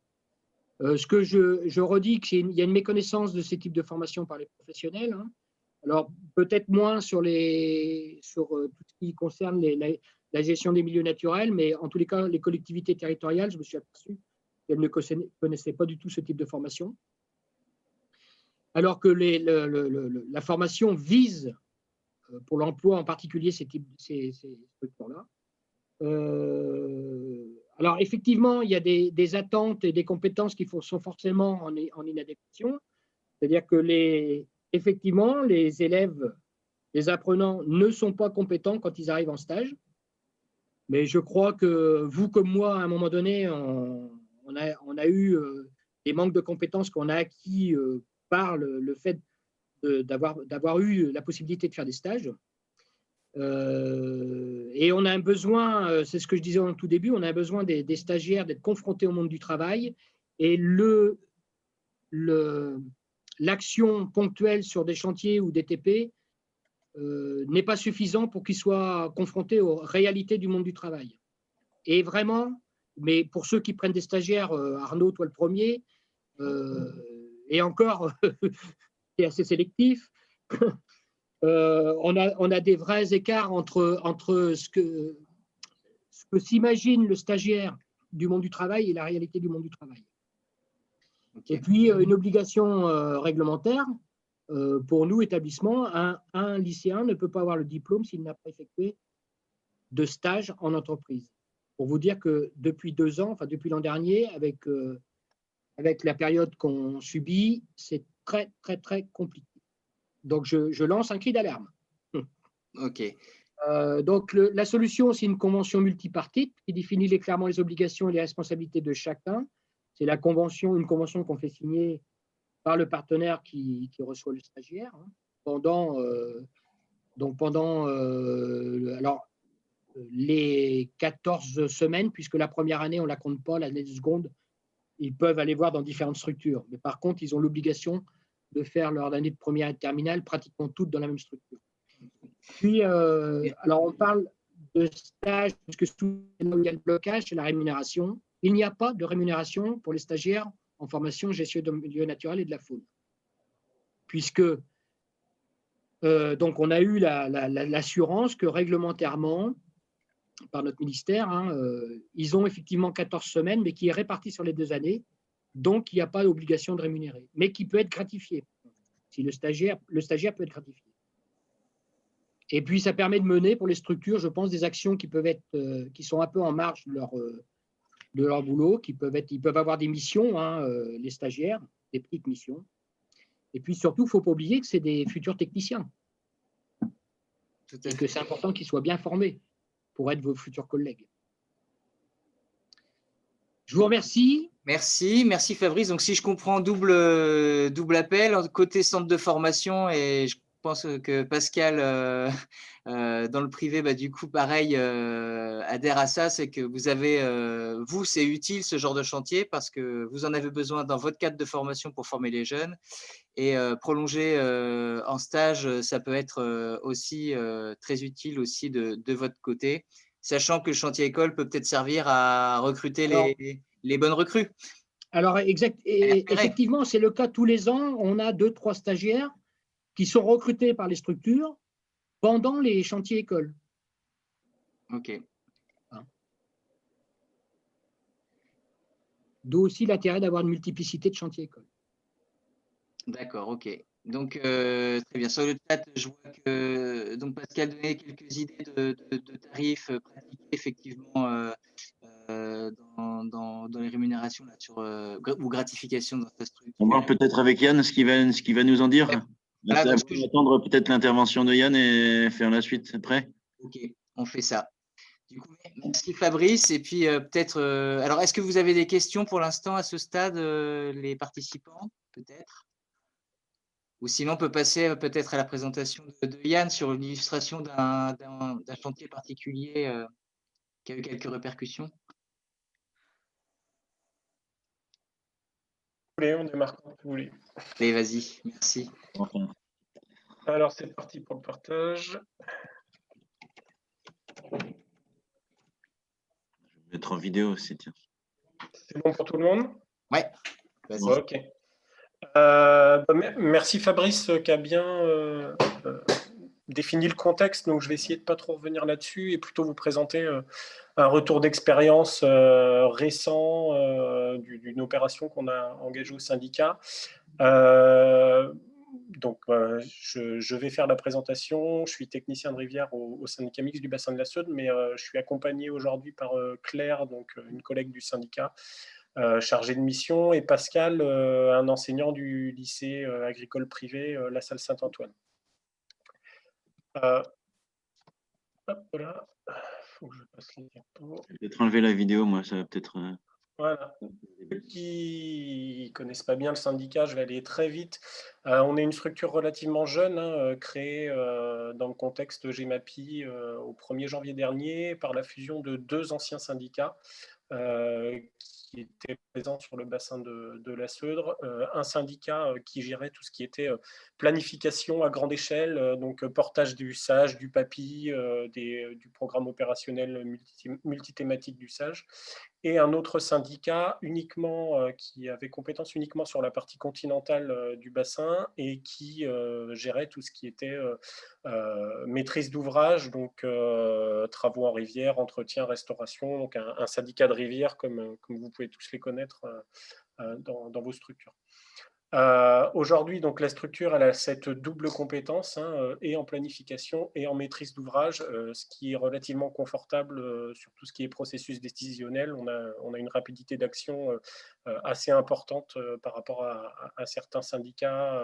Ce que je redis, qu'il y a une méconnaissance de ces types de formations par les professionnels, hein. Alors, peut-être moins sur tout ce qui concerne la gestion des milieux naturels, mais en tous les cas, les collectivités territoriales, je me suis aperçu qu'elles ne connaissaient pas du tout ce type de formation. Alors que la formation vise, pour l'emploi en particulier, ces structures-là. Alors, effectivement, il y a des attentes et des compétences qui sont forcément en inadéquation. C'est-à-dire que effectivement, les élèves, les apprenants ne sont pas compétents quand ils arrivent en stage. Mais je crois que vous, comme moi, à un moment donné, on a eu des manques de compétences qu'on a acquis par le fait d'avoir eu la possibilité de faire des stages. Et on a un besoin, c'est ce que je disais en tout début, on a un besoin des stagiaires d'être confrontés au monde du travail. Et l'action ponctuelle sur des chantiers ou des TP n'est pas suffisant pour qu'ils soient confrontés aux réalités du monde du travail. Et vraiment, mais pour ceux qui prennent des stagiaires, Arnaud, toi le premier, et encore, c'est assez sélectif, on a des vrais écarts entre ce que s'imagine le stagiaire du monde du travail et la réalité du monde du travail. Okay. Et puis, une obligation réglementaire, pour nous, établissement, un lycéen ne peut pas avoir le diplôme s'il n'a pas effectué de stage en entreprise. Pour vous dire que depuis 2 ans, enfin depuis l'an dernier, avec la période qu'on subit, c'est très, très, très compliqué. Donc, je lance un cri d'alarme. OK. Donc, la solution, c'est une convention multipartite qui définit clairement les obligations et les responsabilités de chacun. C'est une convention qu'on fait signer par le partenaire qui reçoit le stagiaire, hein, pendant les 14 semaines, puisque la première année, on ne la compte pas, l'année de seconde, ils peuvent aller voir dans différentes structures. Mais par contre, ils ont l'obligation de faire leur année de première et de terminale pratiquement toutes dans la même structure. Puis, alors on parle de stage, puisque là où il y a le blocage, c'est la rémunération. Il n'y a pas de rémunération pour les stagiaires en formation gestion de milieux naturels et de la faune. Puisque, donc on a eu l'assurance que réglementairement, par notre ministère, hein, ils ont effectivement 14 semaines, mais qui est répartie sur les 2 années. Donc, il n'y a pas d'obligation de rémunérer, mais qui peut être gratifié. Si le stagiaire peut être gratifié. Et puis, ça permet de mener pour les structures, je pense, des actions qui sont un peu en marge de leur boulot, ils peuvent avoir des missions, hein, les stagiaires, des petites missions. Et puis surtout, il ne faut pas oublier que c'est des futurs techniciens. Et que c'est important qu'ils soient bien formés pour être vos futurs collègues. Je vous remercie. Merci Fabrice. Donc, si je comprends, double appel, côté centre de formation et pense que Pascal, dans le privé, du coup, pareil, adhère à ça. C'est que vous avez, vous, c'est utile ce genre de chantier parce que vous en avez besoin dans votre cadre de formation pour former les jeunes. Et prolonger en stage, ça peut être aussi très utile aussi de votre côté, sachant que le chantier école peut peut-être servir à recruter les bonnes recrues. Alors, effectivement, c'est le cas tous les ans. On a 2-3 stagiaires qui sont recrutés par les structures pendant les chantiers écoles. OK. D'où aussi l'intérêt d'avoir une multiplicité de chantiers écoles. D'accord, OK. Donc, très bien. Sur le chat, je vois que donc Pascal donnait quelques idées de tarifs pratiqués effectivement dans les rémunérations là, ou gratifications dans sa structure. On va voir peut-être avec Yann ce qu'il va nous en dire. Voilà, On va attendre peut-être l'intervention de Yann et faire la suite après. OK, on fait ça. Du coup, merci Fabrice. Et puis peut-être, alors est-ce que vous avez des questions pour l'instant à ce stade, les participants, peut-être? Ou sinon, on peut passer peut-être à la présentation de Yann sur l'illustration d'un chantier particulier qui a eu quelques répercussions. On démarre quand vous voulez. Allez, vas-y, merci. Enfin. Alors, c'est parti pour le partage. Je vais mettre en vidéo aussi, tiens. C'est bon pour tout le monde? Ouais, vas-y. Ok. Merci Fabrice qui a bien défini le contexte, donc je vais essayer de ne pas trop revenir là-dessus et plutôt vous présenter un retour d'expérience récent d'une opération qu'on a engagée au syndicat. Donc, je vais faire la présentation. Je suis technicien de rivière au syndicat mixte du bassin de la Saude, mais je suis accompagné aujourd'hui par Claire, donc une collègue du syndicat, chargée de mission, et Pascal, un enseignant du lycée agricole privé La Salle Saint-Antoine. Hop là, faut que je passe les diapos. Je vais peut-être enlever la vidéo, moi, ça va peut-être. Voilà. Ceux qui ne connaissent pas bien le syndicat, je vais aller très vite. On est une structure relativement jeune, créée dans le contexte GEMAPI au 1er janvier dernier par la fusion de 2 anciens syndicats qui étaient présents sur le bassin de la Seudre. Un syndicat qui gérait tout ce qui était planification à grande échelle, donc portage du SAGE, du PAPI, du programme opérationnel multithématique du SAGE, et un autre syndicat uniquement qui avait compétence uniquement sur la partie continentale du bassin et qui gérait tout ce qui était maîtrise d'ouvrage, donc travaux en rivière, entretien, restauration, donc un syndicat de rivière comme vous pouvez tous les connaître dans vos structures. Aujourd'hui, donc la structure elle a cette double compétence et en planification et en maîtrise d'ouvrage, ce qui est relativement confortable sur tout ce qui est processus décisionnel. On a une rapidité d'action assez importante par rapport à certains syndicats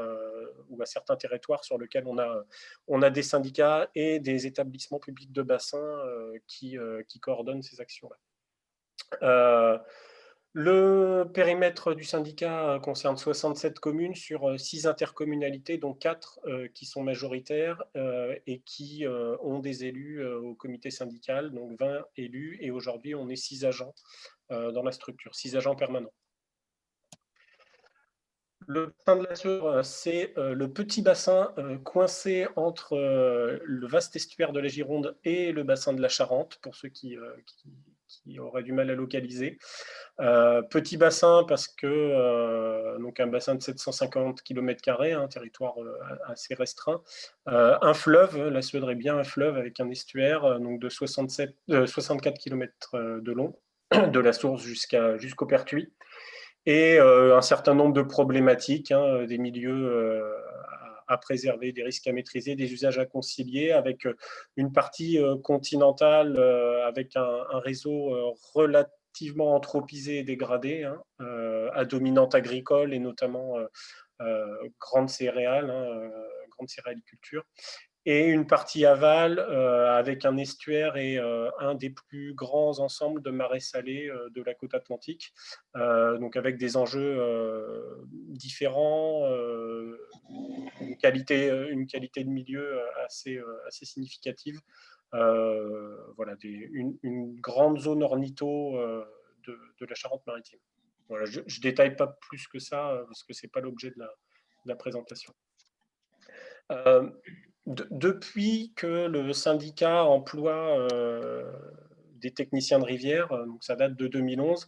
ou à certains territoires sur lesquels on a des syndicats et des établissements publics de bassin qui coordonnent ces actions-là. Le périmètre du syndicat concerne 67 communes sur 6 intercommunalités, dont 4 qui sont majoritaires et qui ont des élus au comité syndical, donc 20 élus, et aujourd'hui on est 6 agents dans la structure, 6 agents permanents. Le bassin de la Seudre, c'est le petit bassin coincé entre le vaste estuaire de la Gironde et le bassin de la Charente, pour ceux qui auraient du mal à localiser. Petit bassin parce que donc un bassin de 750 km², un territoire assez restreint. Un fleuve, la Seudre est bien un fleuve avec un estuaire donc de 64 km de long, de la source jusqu'au Pertuis. Et un certain nombre de problématiques, des milieux à préserver, des risques à maîtriser, des usages à concilier, avec une partie continentale avec un réseau relativement anthropisé et dégradé, à dominante agricole et notamment grande céréaliculture. Et une partie aval avec un estuaire et un des plus grands ensembles de marais salés de la côte atlantique, donc avec des enjeux différents, une qualité de milieu assez significative. Voilà, une grande zone ornitho de la Charente-Maritime. Voilà, je ne détaille pas plus que ça, parce que ce n'est pas l'objet de la présentation. Depuis que le syndicat emploie des techniciens de rivière, donc ça date de 2011,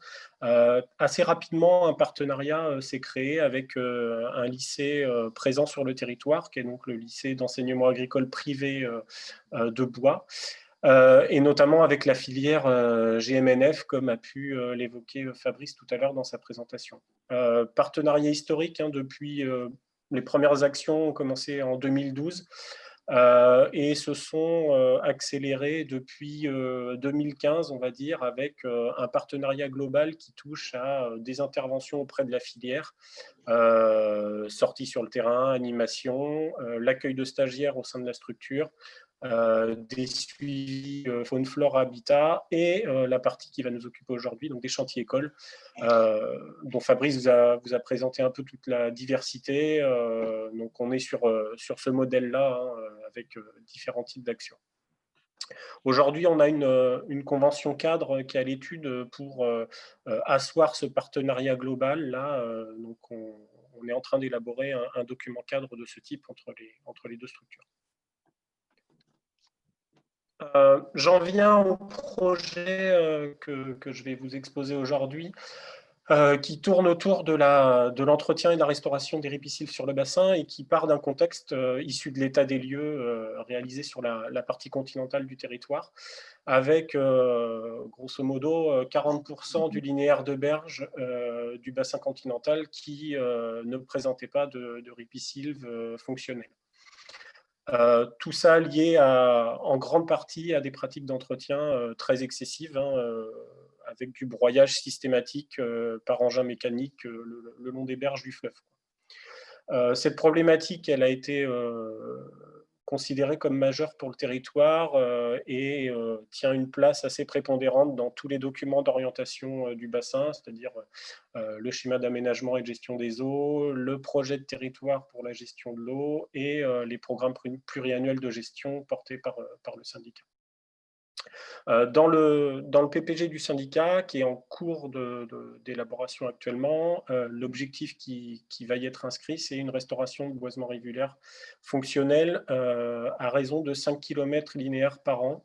assez rapidement, un partenariat s'est créé avec un lycée présent sur le territoire, qui est donc le lycée d'enseignement agricole privé de Bois, et notamment avec la filière GMNF, comme a pu l'évoquer Fabrice tout à l'heure dans sa présentation. Partenariat historique, hein, depuis les premières actions ont commencé en 2012 et se sont accélérées depuis 2015, on va dire, avec un partenariat global qui touche à des interventions auprès de la filière, sorties sur le terrain, animation, l'accueil de stagiaires au sein de la structure, des suivis faune, flore, habitat et la partie qui va nous occuper aujourd'hui, donc des chantiers écoles, dont Fabrice vous a présenté un peu toute la diversité. Donc on est sur ce modèle-là, hein, avec différents types d'actions. Aujourd'hui, on a une convention cadre qui est à l'étude pour asseoir ce partenariat global. Là, donc on est en train d'élaborer un document cadre de ce type entre les deux structures. J'en viens au projet que je vais vous exposer aujourd'hui, qui tourne autour de l'entretien et de la restauration des ripisylves sur le bassin et qui part d'un contexte issu de l'état des lieux réalisé sur la partie continentale du territoire, avec grosso modo 40% du linéaire de berge du bassin continental qui ne présentait pas de ripisylves fonctionnels. Tout ça lié en grande partie à des pratiques d'entretien très excessives, hein, avec du broyage systématique par engin mécanique le long des berges du fleuve. Cette problématique, elle a été considérée comme majeure pour le territoire et tient une place assez prépondérante dans tous les documents d'orientation du bassin, c'est-à-dire le schéma d'aménagement et de gestion des eaux, le projet de territoire pour la gestion de l'eau et les programmes pluriannuels de gestion portés par le syndicat. Dans le PPG du syndicat, qui est en cours d'élaboration actuellement, l'objectif qui va y être inscrit, c'est une restauration de boisement rivulaire fonctionnel à raison de 5 km linéaires par an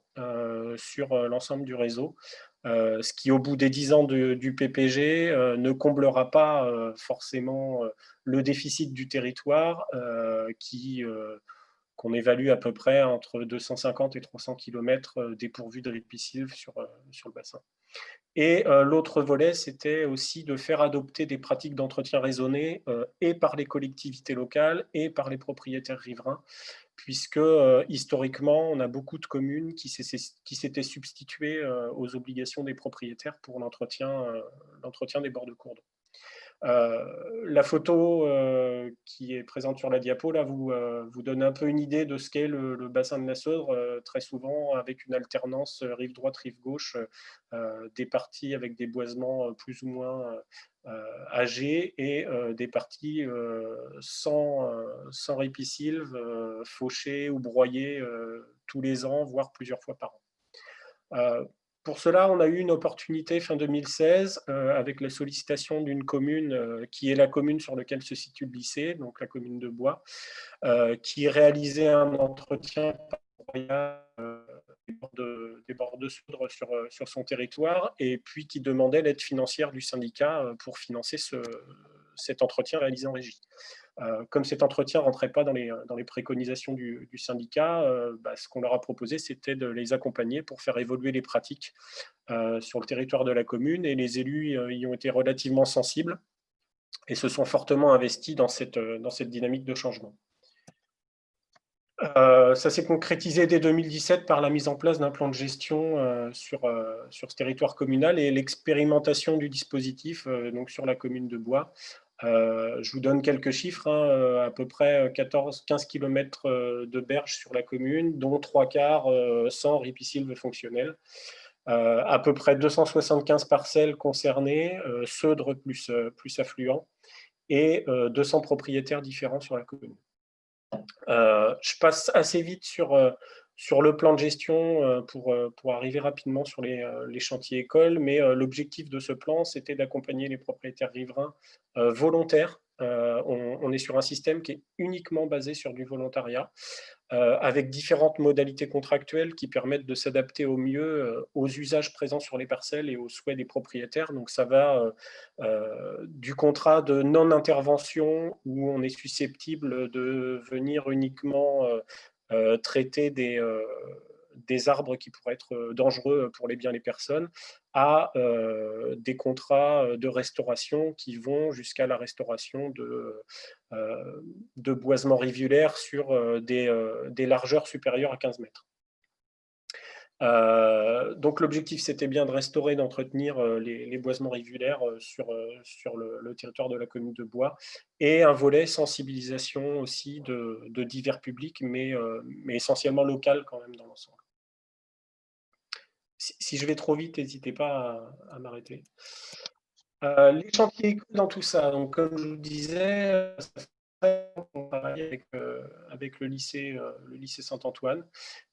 sur l'ensemble du réseau. Ce qui, au bout des 10 ans du PPG, ne comblera pas forcément le déficit du territoire qu'on évalue à peu près entre 250 et 300 km dépourvus de ripisylves sur le bassin. Et l'autre volet, c'était aussi de faire adopter des pratiques d'entretien raisonnées et par les collectivités locales et par les propriétaires riverains, puisque historiquement, on a beaucoup de communes qui s'étaient substituées aux obligations des propriétaires pour l'entretien des bords de cours d'eau. La photo qui est présente sur la diapo là, vous donne un peu une idée de ce qu'est le bassin de la Seudre, très souvent avec une alternance rive droite, rive gauche, des parties avec des boisements plus ou moins âgés et des parties sans ripisylves, fauchés ou broyés tous les ans, voire plusieurs fois par an. Pour cela, on a eu une opportunité fin 2016 avec la sollicitation d'une commune qui est la commune sur laquelle se situe le lycée, donc la commune de Bois, qui réalisait un entretien des bords de Seudre sur son territoire et puis qui demandait l'aide financière du syndicat pour financer cet entretien réalisé en régie. Comme cet entretien ne rentrait pas dans les préconisations du syndicat, ce qu'on leur a proposé, c'était de les accompagner pour faire évoluer les pratiques sur le territoire de la commune, et les élus y ont été relativement sensibles et se sont fortement investis dans cette dynamique de changement. Ça s'est concrétisé dès 2017 par la mise en place d'un plan de gestion sur ce territoire communal et l'expérimentation du dispositif donc sur la commune de Bois. Je vous donne quelques chiffres, hein, à peu près 15 km de berges sur la commune, dont 3/4 sans ripisylves fonctionnels. À peu près 275 parcelles concernées, Seudre plus affluents, et 200 propriétaires différents sur la commune. Je passe assez vite sur le plan de gestion pour arriver rapidement sur les chantiers écoles, mais l'objectif de ce plan, c'était d'accompagner les propriétaires riverains volontaires. On est sur un système qui est uniquement basé sur du volontariat, avec différentes modalités contractuelles qui permettent de s'adapter au mieux aux usages présents sur les parcelles et aux souhaits des propriétaires. Donc ça va du contrat de non-intervention où on est susceptible de venir uniquement traiter des arbres qui pourraient être dangereux pour les biens et les personnes, à des contrats de restauration qui vont jusqu'à la restauration de boisements rivulaires sur des largeurs supérieures à 15 mètres. Donc l'objectif, c'était bien de restaurer, d'entretenir les boisements rivulaires sur le territoire de la commune de Bois, et un volet sensibilisation aussi de divers publics, mais essentiellement local quand même dans l'ensemble. Si je vais trop vite, n'hésitez pas à m'arrêter. Les chantiers écoles dans tout ça, donc comme je vous disais, on travaille avec le lycée Saint-Antoine.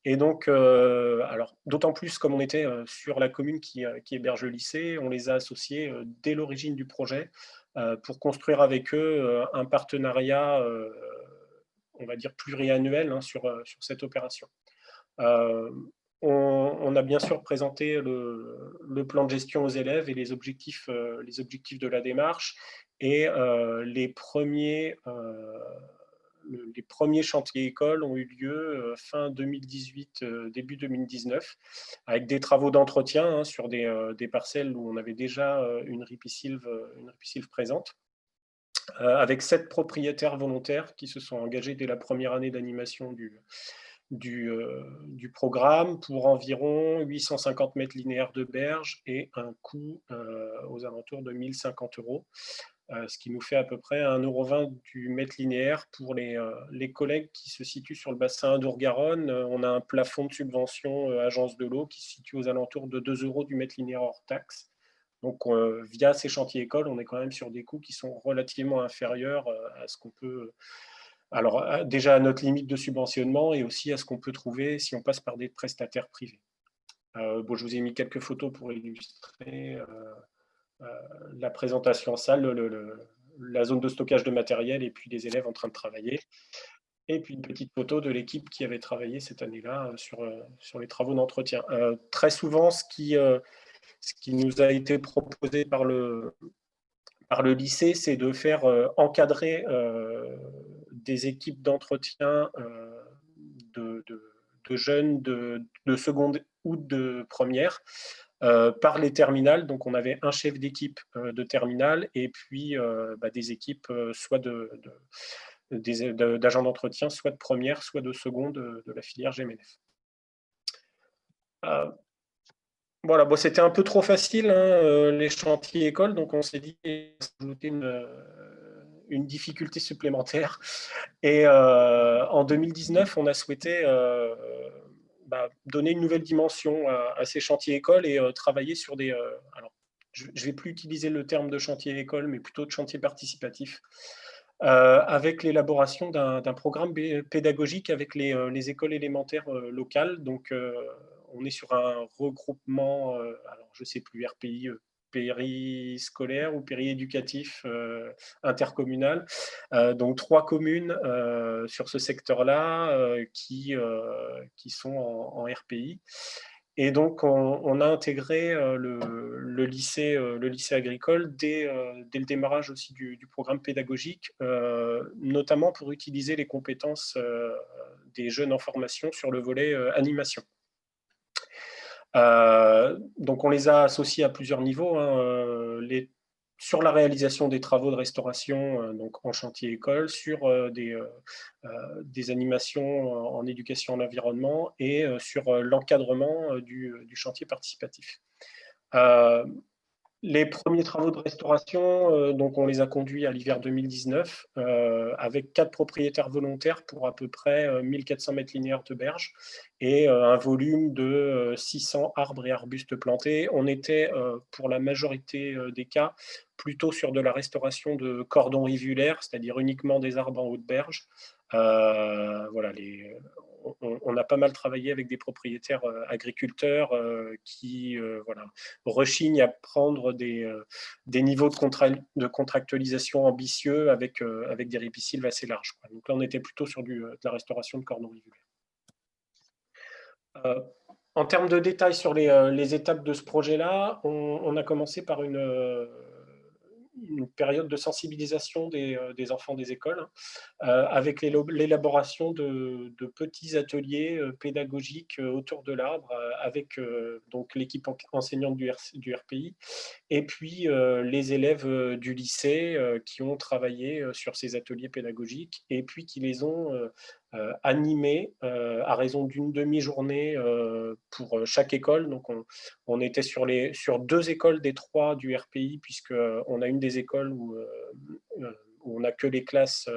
Et donc, alors d'autant plus comme on était sur la commune qui héberge le lycée, on les a associés dès l'origine du projet pour construire avec eux un partenariat, on va dire pluriannuel, sur cette opération. On a bien sûr présenté le plan de gestion aux élèves et les objectifs de la démarche, et les premiers chantiers écoles ont eu lieu fin 2018, début 2019, avec des travaux d'entretien sur des parcelles où on avait déjà une ripisylve présente, avec 7 propriétaires volontaires qui se sont engagés dès la première année d'animation du programme pour environ 850 mètres linéaires de berge et un coût aux alentours de 1 050 €, ce qui nous fait à peu près 1,20 € du mètre linéaire. Pour les collègues qui se situent sur le bassin d'Our-Garonne, on a un plafond de subvention agence de l'eau qui se situe aux alentours de 2 € du mètre linéaire hors taxe. Donc, via ces chantiers écoles, on est quand même sur des coûts qui sont relativement inférieurs à ce qu'on peut... Alors, déjà à notre limite de subventionnement, et aussi à ce qu'on peut trouver si on passe par des prestataires privés. Bon, je vous ai mis quelques photos pour illustrer la présentation en salle, la zone de stockage de matériel, et puis les élèves en train de travailler. Et puis une petite photo de l'équipe qui avait travaillé cette année-là sur les travaux d'entretien. Très souvent, ce qui nous a été proposé par le lycée, c'est de faire encadrer des équipes d'entretien de jeunes de seconde ou de première par les terminales. Donc, on avait un chef d'équipe de terminale, et puis des équipes soit d'agents d'entretien, soit de première, soit de seconde de la filière GMNF. Voilà, bon, c'était un peu trop facile, les chantiers écoles, donc on s'est dit ajouter une difficulté supplémentaire. Et en 2019, on a souhaité donner une nouvelle dimension à ces chantiers écoles et travailler sur des... alors, je ne vais plus utiliser le terme de chantier école, mais plutôt de chantier participatif, avec l'élaboration d'un programme pédagogique avec les écoles élémentaires locales. Donc, on est sur un regroupement, alors je ne sais plus, RPI, périscolaire ou périéducatif intercommunal. Donc 3 communes sur ce secteur-là qui sont en RPI. Et donc, on a intégré le lycée agricole dès le démarrage aussi du programme pédagogique, notamment pour utiliser les compétences des jeunes en formation sur le volet animation. Donc, on les a associés à plusieurs niveaux, sur la réalisation des travaux de restauration, donc en chantier école, sur des animations en éducation en environnement, et sur l'encadrement du chantier participatif. Les premiers travaux de restauration, donc on les a conduits à l'hiver 2019, avec 4 propriétaires volontaires pour à peu près 1400 mètres linéaires de berge et un volume de 600 arbres et arbustes plantés. On était, pour la majorité des cas, plutôt sur de la restauration de cordons rivulaires, c'est-à-dire uniquement des arbres en haute berge, Voilà, on a pas mal travaillé avec des propriétaires agriculteurs qui voilà, rechignent à prendre des niveaux de contractualisation ambitieux avec des ripisylves assez larges, quoi. Donc là, on était plutôt sur de la restauration de cordons rivulaires. En termes de détails sur les étapes de ce projet-là, on a commencé par une période de sensibilisation des enfants des écoles, avec l'élaboration de petits ateliers pédagogiques autour de l'arbre, avec donc l'équipe enseignante du RPI, et puis les élèves du lycée qui ont travaillé sur ces ateliers pédagogiques, et puis qui les ont animés à raison d'une demi-journée pour chaque école. Donc on était sur 2 écoles des 3 du RPI, puisqu'on a une des écoles où on n'a que les classes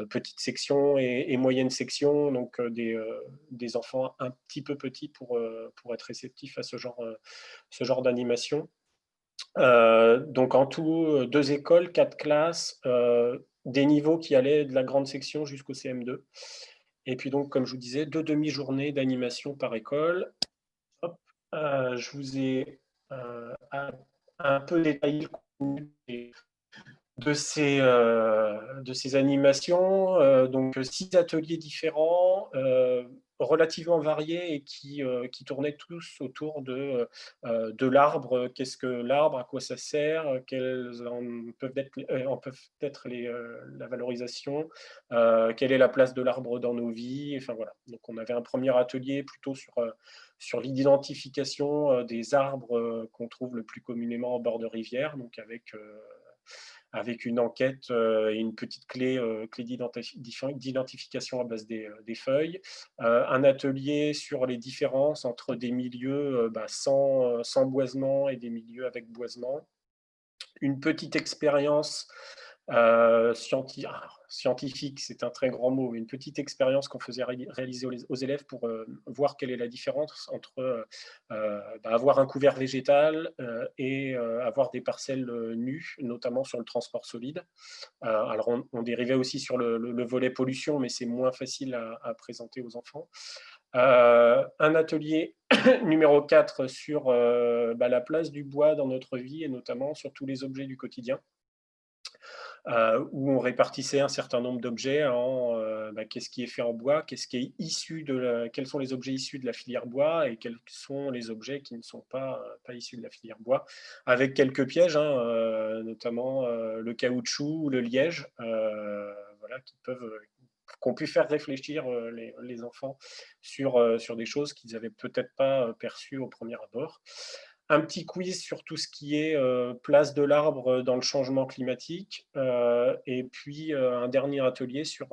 petites sections et moyennes sections, donc des enfants un petit peu petits pour être réceptifs à ce genre d'animation. Donc en tout, 2 écoles, 4 classes, des niveaux qui allaient de la grande section jusqu'au CM2. Et puis donc, comme je vous disais, 2 demi-journées d'animation par école. Hop, je vous ai un peu détaillé le contenu de ces animations. Donc 6 ateliers différents, relativement variés, et qui tournaient tous autour de l'arbre. Qu'est-ce que l'arbre, à quoi ça sert, quelles en peuvent être la valorisation, quelle est la place de l'arbre dans nos vies. Enfin voilà. Donc on avait un premier atelier plutôt sur l'identification des arbres qu'on trouve le plus communément en bord de rivière, donc avec une enquête et une petite clé d'identification à base des feuilles. Un atelier sur les différences entre des milieux sans boisement et des milieux avec boisement. Une petite expérience scientifique, c'est un très grand mot, mais une petite expérience qu'on faisait réaliser aux élèves pour voir quelle est la différence entre avoir un couvert végétal et avoir des parcelles nues, notamment sur le transport solide. Alors on dérivait aussi sur le volet pollution, mais c'est moins facile à présenter aux enfants. Un atelier numéro 4 sur la place du bois dans notre vie, et notamment sur tous les objets du quotidien. Où on répartissait un certain nombre d'objets en qu'est-ce qui est fait en bois, qu'est-ce qui est quels sont les objets issus de la filière bois, et quels sont les objets qui ne sont pas issus de la filière bois, avec quelques pièges, notamment le caoutchouc ou le liège, voilà, qui ont pu faire réfléchir les enfants sur des choses qu'ils n'avaient peut-être pas perçues au premier abord. Un petit quiz sur tout ce qui est place de l'arbre dans le changement climatique, et puis un dernier atelier sur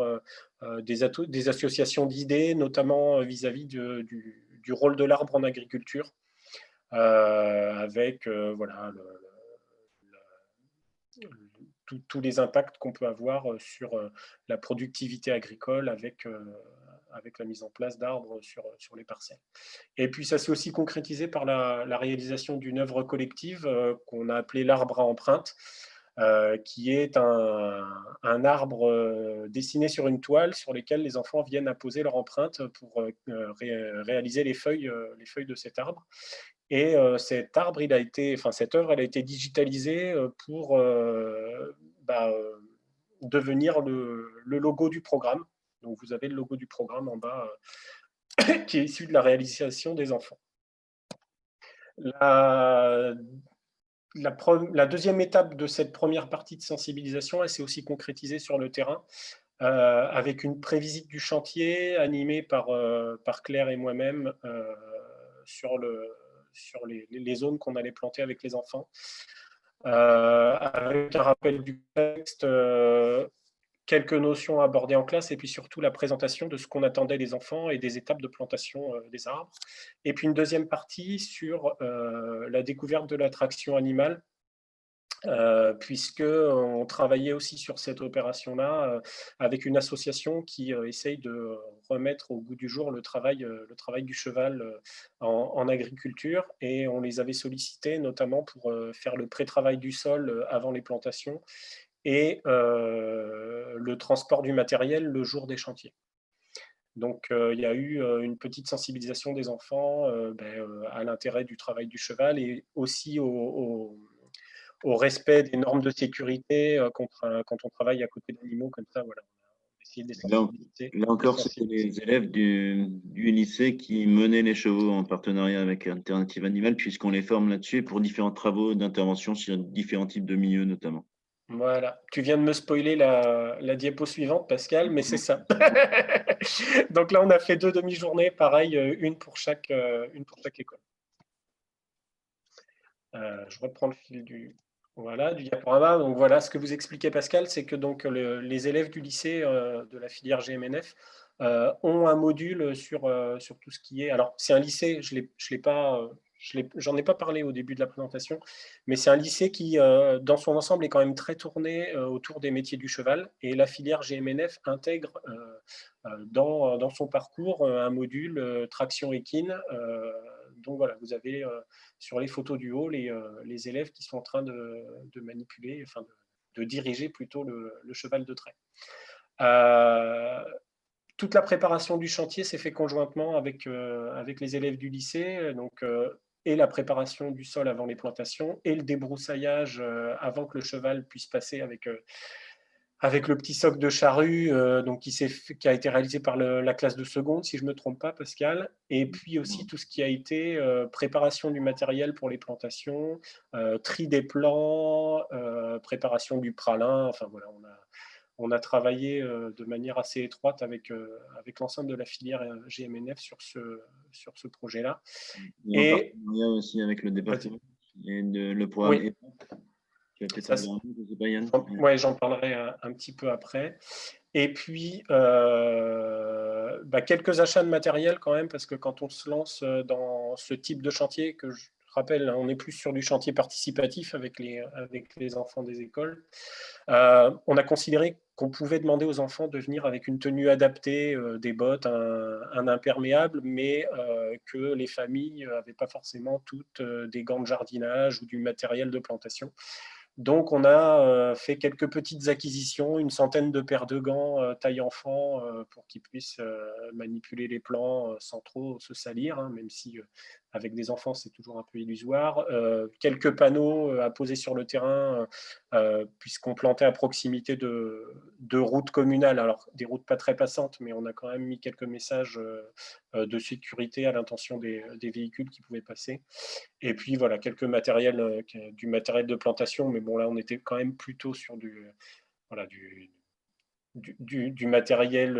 des associations d'idées, notamment vis-à-vis du rôle de l'arbre en agriculture, avec voilà, tous les impacts qu'on peut avoir sur la productivité agricole avec la mise en place d'arbres sur les parcelles. Et puis ça s'est aussi concrétisé par la réalisation d'une œuvre collective qu'on a appelée l'arbre à empreinte, qui est un arbre dessiné sur une toile sur lesquelles les enfants viennent apposer leur empreinte pour réaliser les feuilles de cet arbre. Et cette œuvre, elle a été digitalisée pour devenir le logo du programme. Donc vous avez le logo du programme en bas qui est issu de la réalisation des enfants. La deuxième étape de cette première partie de sensibilisation, elle s'est aussi concrétisée sur le terrain, avec une prévisite du chantier animée par Claire et moi-même sur les zones qu'on allait planter avec les enfants, avec un rappel du texte, quelques notions abordées en classe, et puis surtout la présentation de ce qu'on attendait des enfants et des étapes de plantation des arbres. Et puis une deuxième partie sur la découverte de l'attraction animale, puisqu'on travaillait aussi sur cette opération-là avec une association qui essaye de remettre au goût du jour le travail du cheval en agriculture, et on les avait sollicités notamment pour faire le pré-travail du sol avant les plantations, et le transport du matériel le jour des chantiers. Donc, il y a eu une petite sensibilisation des enfants à l'intérêt du travail du cheval et aussi au respect des normes de sécurité quand on travaille à côté d'animaux comme ça. Voilà, on a essayé de les Là, sensibiliser. là encore, c'était les élèves du lycée qui menaient les chevaux en partenariat avec Alternative Animale, puisqu'on les forme là-dessus pour différents travaux d'intervention sur différents types de milieux notamment. Voilà, tu viens de me spoiler la diapo suivante, Pascal, mais c'est ça. Donc là, on a fait 2 demi-journées, pareil, une pour chaque école. Je reprends le fil du diaporama. Donc voilà, ce que vous expliquez, Pascal, c'est que donc les élèves du lycée de la filière GMNF ont un module sur tout ce qui est. Alors, c'est un lycée, j'en ai pas parlé au début de la présentation, mais c'est un lycée qui, dans son ensemble, est quand même très tourné autour des métiers du cheval. Et la filière GMNF intègre dans son parcours un module traction équine. Donc voilà, vous avez sur les photos du haut les élèves qui sont en train de manipuler, enfin de diriger plutôt le cheval de trait. Toute la préparation du chantier s'est fait conjointement avec les élèves du lycée, et la préparation du sol avant les plantations et le débroussaillage avant que le cheval puisse passer avec le petit soc de charrue qui a été réalisé par la classe de seconde, si je ne me trompe pas, Pascal. Et puis aussi tout ce qui a été préparation du matériel pour les plantations, tri des plants, préparation du pralin. Enfin voilà, on a travaillé de manière assez étroite avec l'ensemble de la filière GMNF sur ce projet-là. Et en partenariat aussi avec le département et le programme. Oui. Tu vas peut-être dire un mot, je sais pas, Yann. Oui, j'en parlerai un petit peu après. Et puis, quelques achats de matériel quand même, parce que quand on se lance dans ce type de chantier, que je rappelle, on est plus sur du chantier participatif avec les enfants des écoles, on a considéré qu'on pouvait demander aux enfants de venir avec une tenue adaptée, des bottes, un imperméable, mais que les familles n'avaient pas forcément toutes des gants de jardinage ou du matériel de plantation. Donc, on a fait quelques petites acquisitions, une centaine de paires de gants taille enfant pour qu'ils puissent manipuler les plants sans trop se salir, hein, même si avec des enfants, c'est toujours un peu illusoire. Quelques panneaux à poser sur le terrain, puisqu'on plantait à proximité de routes communales. Alors, des routes pas très passantes, mais on a quand même mis quelques messages de sécurité à l'intention des véhicules qui pouvaient passer. Et puis voilà, quelques matériels, du matériel de plantation, mais bon là on était quand même plutôt sur du matériel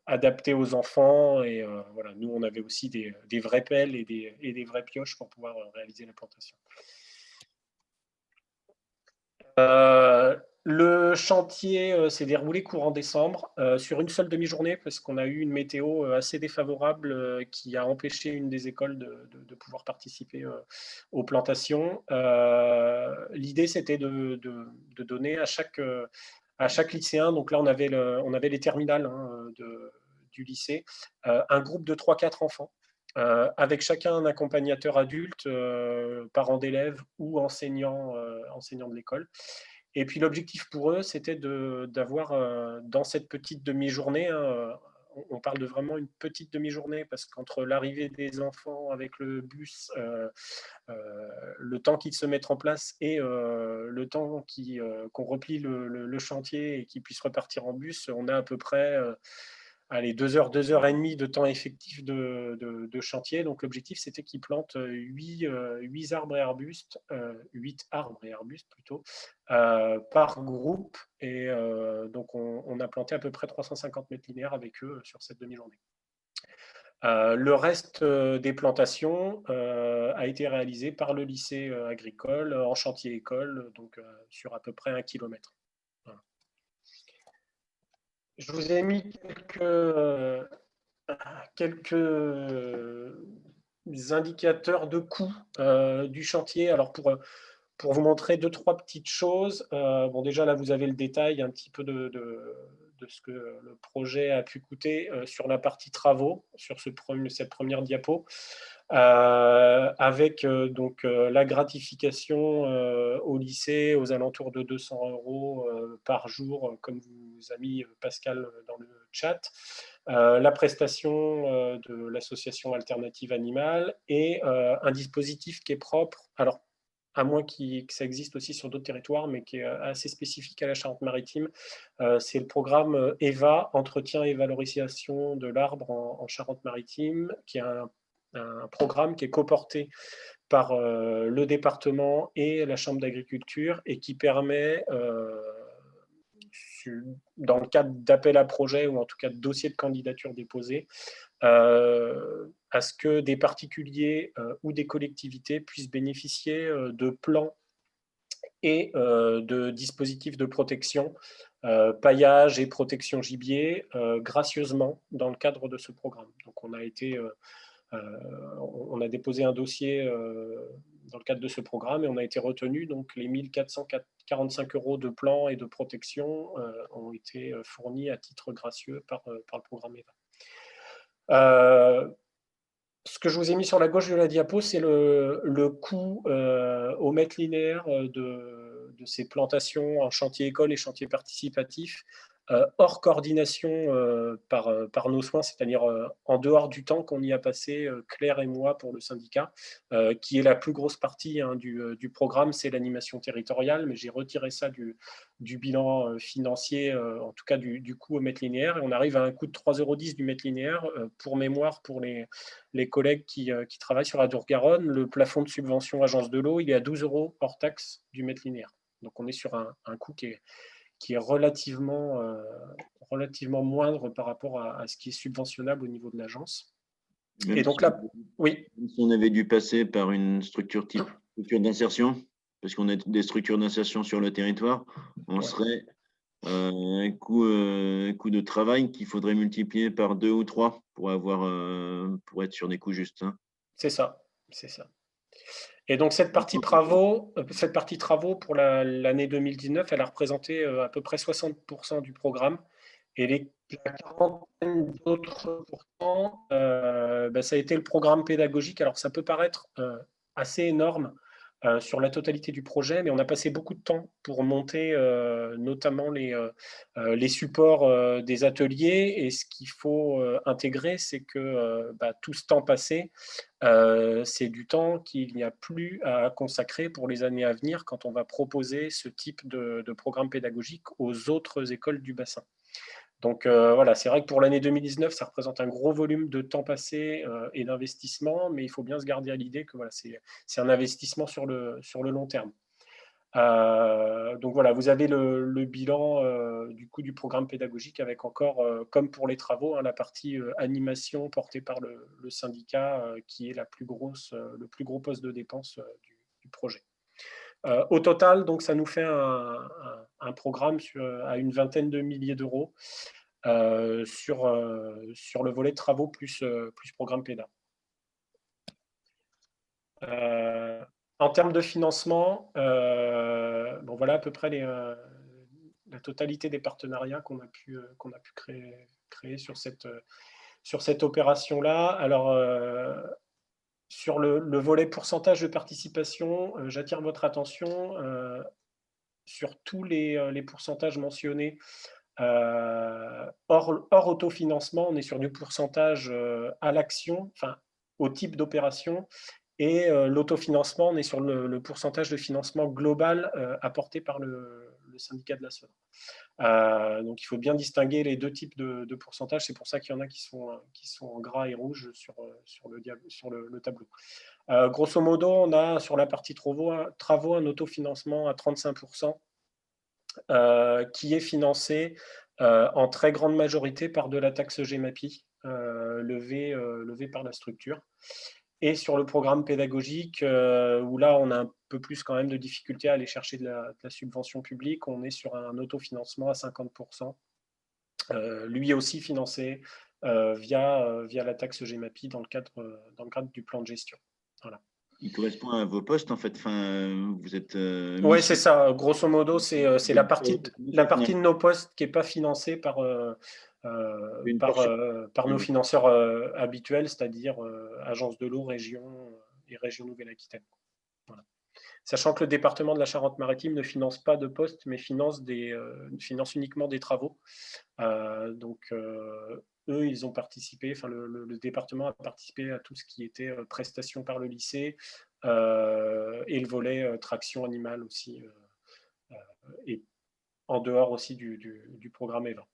adapté aux enfants. Et voilà, nous on avait aussi des vraies pelles et des vraies pioches pour pouvoir réaliser la plantation. Le chantier s'est déroulé courant décembre sur une seule demi-journée parce qu'on a eu une météo assez défavorable qui a empêché une des écoles de pouvoir participer aux plantations. L'idée, c'était de donner à chaque lycéen, donc là on avait les terminales du lycée, un groupe de 3-4 enfants. Avec chacun un accompagnateur adulte, parents d'élèves ou enseignants de l'école. Et puis l'objectif pour eux, c'était d'avoir dans cette petite demi-journée, on parle de vraiment une petite demi-journée parce qu'entre l'arrivée des enfants avec le bus, le temps qu'ils se mettent en place et le temps qu'on replie le chantier et qu'ils puissent repartir en bus, on a à peu près 2 heures, 2 heures et demie de temps effectif de chantier. Donc l'objectif, c'était qu'ils plantent 8 arbres et arbustes, 8 arbres et arbustes plutôt, par groupe. Et donc on a planté à peu près 350 mètres linéaires avec eux sur cette demi-journée. Le reste des plantations a été réalisé par le lycée agricole en chantier école, donc sur à peu près 1 kilomètre. Voilà. Je vous ai mis quelques indicateurs de coût du chantier. Alors pour vous montrer 2-3 petites choses. Bon, déjà là vous avez le détail un petit peu de de ce que le projet a pu coûter sur la partie travaux, sur cette première diapo, avec la gratification au lycée aux alentours de 200 € par jour, comme vous a mis Pascal dans le chat, la prestation de l'association Alternative Animale et un dispositif qui est propre, alors à moins que ça existe aussi sur d'autres territoires, mais qui est assez spécifique à la Charente-Maritime. C'est le programme EVA, Entretien et Valorisation de l'arbre en Charente-Maritime, qui est un programme qui est coporté par le département et la Chambre d'agriculture et qui permet, dans le cadre d'appel à projet ou en tout cas de dossier de candidature déposé, à ce que des particuliers ou des collectivités puissent bénéficier de plans et de dispositifs de protection, paillage et protection gibier, gracieusement dans le cadre de ce programme. Donc on a déposé un dossier dans le cadre de ce programme et on a été retenu. Donc les 1 445 € de plans et de protection ont été fournis à titre gracieux par le programme EVA. Ce que je vous ai mis sur la gauche de la diapo, c'est le coût au mètre linéaire de ces plantations en chantier école et chantier participatif, hors coordination par nos soins, c'est-à-dire en dehors du temps qu'on y a passé, Claire et moi, pour le syndicat, qui est la plus grosse partie du programme, c'est l'animation territoriale, mais j'ai retiré ça du bilan financier, en tout cas du coût au mètre linéaire, et on arrive à un coût de 3,10 € du mètre linéaire. Pour mémoire, pour les collègues qui travaillent sur la Dour-Garonne, le plafond de subvention agence de l'eau, il est à 12 € hors taxe du mètre linéaire. Donc on est sur un coût qui est relativement moindre par rapport à ce qui est subventionnable au niveau de l'agence. Et donc là, oui. Si on avait dû passer par une structure type structure d'insertion, parce qu'on a des structures d'insertion sur le territoire, on serait un coût de travail qu'il faudrait multiplier par 2 ou 3 pour être sur des coûts justes. Hein. C'est ça. Et donc cette partie travaux pour l'année 2019, elle a représenté à peu près 60% du programme. Et la quarantaine d'autres pourcents, ça a été le programme pédagogique. Alors ça peut paraître assez énorme sur la totalité du projet, mais on a passé beaucoup de temps pour monter notamment les supports des ateliers. Et ce qu'il faut intégrer, c'est que tout ce temps passé, c'est du temps qu'il n'y a plus à consacrer pour les années à venir quand on va proposer ce type de programme pédagogique aux autres écoles du bassin. Donc voilà, c'est vrai que pour l'année 2019, ça représente un gros volume de temps passé et d'investissement, mais il faut bien se garder à l'idée que voilà, c'est un investissement sur le long terme. Donc voilà, vous avez le bilan du coût du programme pédagogique avec encore, comme pour les travaux, la partie animation portée par le syndicat qui est le plus gros poste de dépense du projet. Au total, donc, ça nous fait un programme à une vingtaine de milliers d'euros sur le volet de travaux plus programme PEDA. En termes de financement, voilà à peu près la totalité des partenariats qu'on a pu créer sur cette opération-là. Alors, sur le volet pourcentage de participation, j'attire votre attention sur tous les pourcentages mentionnés. Hors autofinancement, on est sur du pourcentage à l'action, enfin au type d'opération, et l'autofinancement, on est sur le pourcentage de financement global apporté par le syndicat de la Saône. Donc il faut bien distinguer les deux types de pourcentages. C'est pour ça qu'il y en a qui sont en gras et rouge sur le tableau. Grosso modo, on a sur la partie travaux un autofinancement à 35%. Qui est financé en très grande majorité par de la taxe GEMAPI levée par la structure. Et sur le programme pédagogique, où là, on a un peu plus quand même de difficulté à aller chercher de la subvention publique, on est sur un autofinancement à 50%, lui aussi financé via la taxe GEMAPI dans le cadre du plan de gestion. Voilà. il correspond à vos postes, en fait. Enfin, vous êtes Oui, c'est ça. Grosso modo, c'est la partie de nos postes qui n'est pas financée par, par nos financeurs habituels, c'est-à-dire Agence de l'eau, région et région Nouvelle-Aquitaine. Voilà. Sachant que le département de la Charente-Maritime ne finance pas de postes, mais finance uniquement des travaux. Donc, eux, ils ont participé, enfin, le département a participé à tout ce qui était prestations par le lycée et le volet traction animale aussi, et en dehors aussi du programme EVA.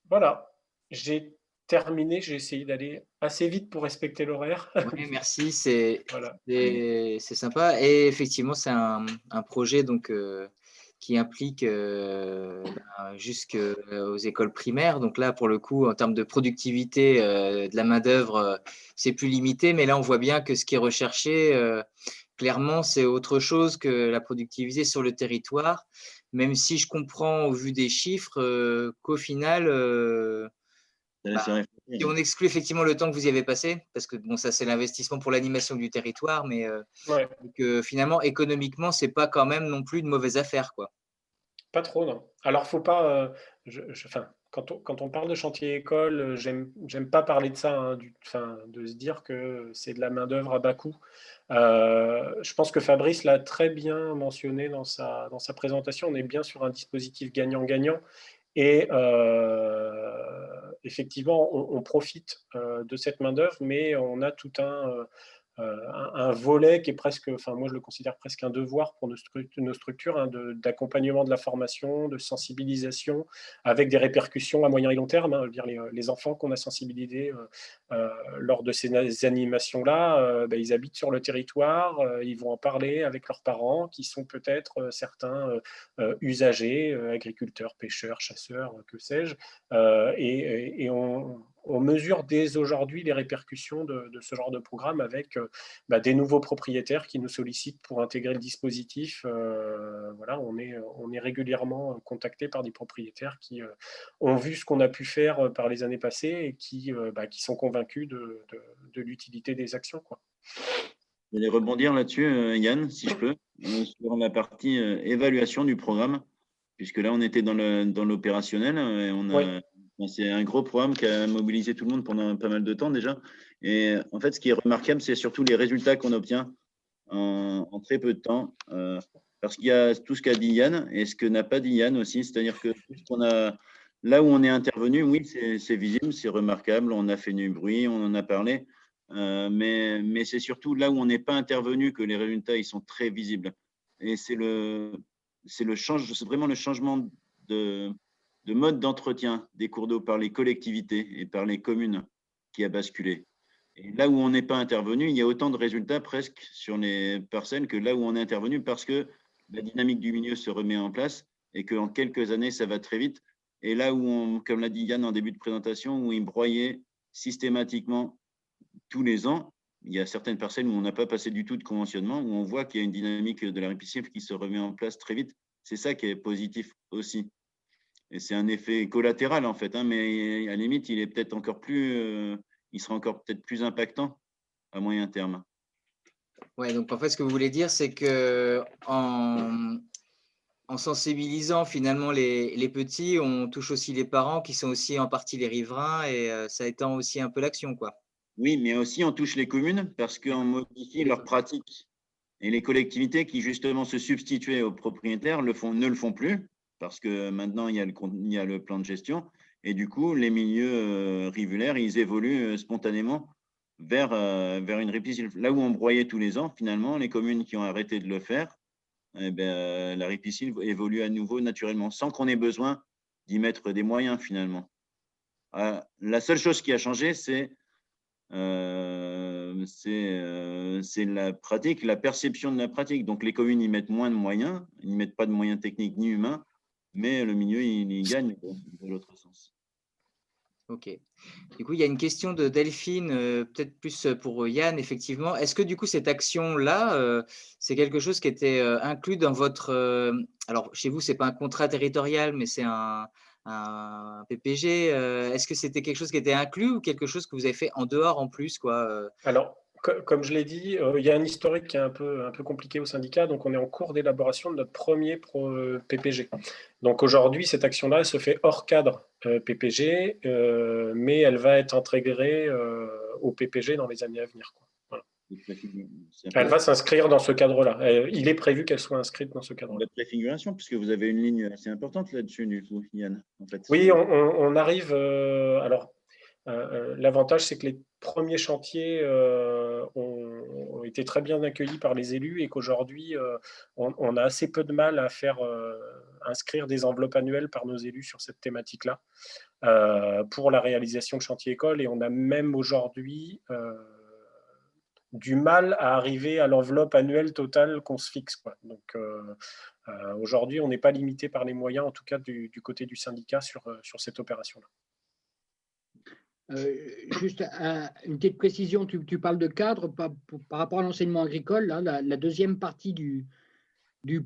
Voilà, j'ai terminé, j'ai essayé d'aller assez vite pour respecter l'horaire. Oui, merci, c'est Voilà. sympa. Et effectivement, c'est un projet donc, qui implique jusqu'aux écoles primaires. Donc là, pour le coup, en termes de productivité de la main-d'œuvre, c'est plus limité. Mais là, on voit bien que ce qui est recherché, clairement, c'est autre chose que la productivité sur le territoire. Même si je comprends au vu des chiffres qu'au final, si on exclut effectivement le temps que vous y avez passé, parce que bon, ça c'est l'investissement pour l'animation du territoire, mais Ouais. que finalement économiquement c'est pas quand même non plus une mauvaise affaire, quoi. Pas trop, non. Alors, faut pas. Enfin, quand on parle de chantier école, j'aime pas parler de ça, hein, de se dire que c'est de la main-d'œuvre à bas coût. Je pense que Fabrice l'a très bien mentionné dans sa présentation. On est bien sur un dispositif gagnant-gagnant. Et effectivement, on profite de cette main-d'œuvre, mais on a tout un volet qui est presque, enfin moi je le considère presque un devoir pour nos structures, hein, d'accompagnement de la formation, de sensibilisation, avec des répercussions à moyen et long terme. Hein. Je veux dire, les enfants qu'on a sensibilisés lors de ces animations-là, ils habitent sur le territoire, ils vont en parler avec leurs parents, qui sont peut-être certains usagers, agriculteurs, pêcheurs, chasseurs, que sais-je, et on mesure dès aujourd'hui les répercussions de ce genre de programme avec des nouveaux propriétaires qui nous sollicitent pour intégrer le dispositif. Voilà, on est régulièrement contacté par des propriétaires qui ont vu ce qu'on a pu faire par les années passées et qui sont convaincus de l'utilité des actions, quoi. Je vais rebondir là-dessus, Yann, si je peux, sur la partie évaluation du programme, puisque là, on était dans l'opérationnel. C'est un gros programme qui a mobilisé tout le monde pendant pas mal de temps déjà. Et en fait, ce qui est remarquable, c'est surtout les résultats qu'on obtient en très peu de temps. Parce qu'il y a tout ce qu'a dit Yann et ce que n'a pas dit Yann aussi. C'est-à-dire que là où on est intervenu, oui, c'est visible, c'est remarquable, on a fait du bruit, on en a parlé. Mais c'est surtout là où on n'est pas intervenu que les résultats ils sont très visibles. Et c'est vraiment le changement de mode d'entretien des cours d'eau par les collectivités et par les communes qui a basculé. Et là où on n'est pas intervenu, il y a autant de résultats presque sur les parcelles que là où on est intervenu parce que la dynamique du milieu se remet en place et qu'en quelques années, ça va très vite. Et là où comme l'a dit Yann en début de présentation, où il broyait systématiquement tous les ans, il y a certaines parcelles où on n'a pas passé du tout de conventionnement, où on voit qu'il y a une dynamique de la ripisylve qui se remet en place très vite. C'est ça qui est positif aussi. Et c'est un effet collatéral en fait, hein, mais à la limite, il est peut-être encore plus, il sera encore peut-être plus impactant à moyen terme. Ouais, donc en fait, ce que vous voulez dire, c'est que en sensibilisant finalement les petits, on touche aussi les parents qui sont aussi en partie les riverains et ça étend aussi un peu l'action, quoi. Oui, mais aussi on touche les communes parce qu'on modifie leurs pratiques. Et les collectivités qui justement se substituaient aux propriétaires ne le font plus parce que maintenant il y a le plan de gestion. Et du coup, les milieux rivulaires, ils évoluent spontanément vers une ripisylve. Là où on broyait tous les ans, finalement, les communes qui ont arrêté de le faire, eh bien, la ripisylve évolue à nouveau naturellement, sans qu'on ait besoin d'y mettre des moyens finalement. La seule chose qui a changé, c'est la pratique, la perception de la pratique. Donc, les communes y mettent moins de moyens, ils n'y mettent pas de moyens techniques ni humains, mais le milieu, il gagne de l'autre sens. Ok. Du coup, il y a une question de Delphine, peut-être plus pour Yann, effectivement. Est-ce que du coup, cette action-là, c'est quelque chose qui était inclus dans votre… alors, chez vous, ce n'est pas un contrat territorial, mais c'est un PPG. Est-ce que c'était quelque chose qui était inclus ou quelque chose que vous avez fait en dehors en plus, quoi Alors, comme je l'ai dit, il y a un historique qui est un peu compliqué au syndicat, donc on est en cours d'élaboration de notre premier PPG. Donc aujourd'hui, cette action-là, elle se fait hors cadre PPG, mais elle va être intégrée au PPG dans les années à venir, quoi. Voilà. Elle va s'inscrire dans ce cadre-là. Il est prévu qu'elle soit inscrite dans ce cadre-là. La préfiguration, puisque vous avez une ligne assez importante là-dessus, du coup, Yann. En fait. Oui, on arrive. Alors, l'avantage, c'est que les premiers chantiers ont été très bien accueillis par les élus et qu'aujourd'hui, on a assez peu de mal à faire inscrire des enveloppes annuelles par nos élus sur cette thématique-là pour la réalisation de chantiers écoles. Et on a même aujourd'hui du mal à arriver à l'enveloppe annuelle totale qu'on se fixe, quoi. Donc, aujourd'hui, on n'est pas limité par les moyens, en tout cas du côté du syndicat, sur cette opération-là. Juste une petite précision, tu parles de cadre par rapport à l'enseignement agricole. Là, la deuxième partie du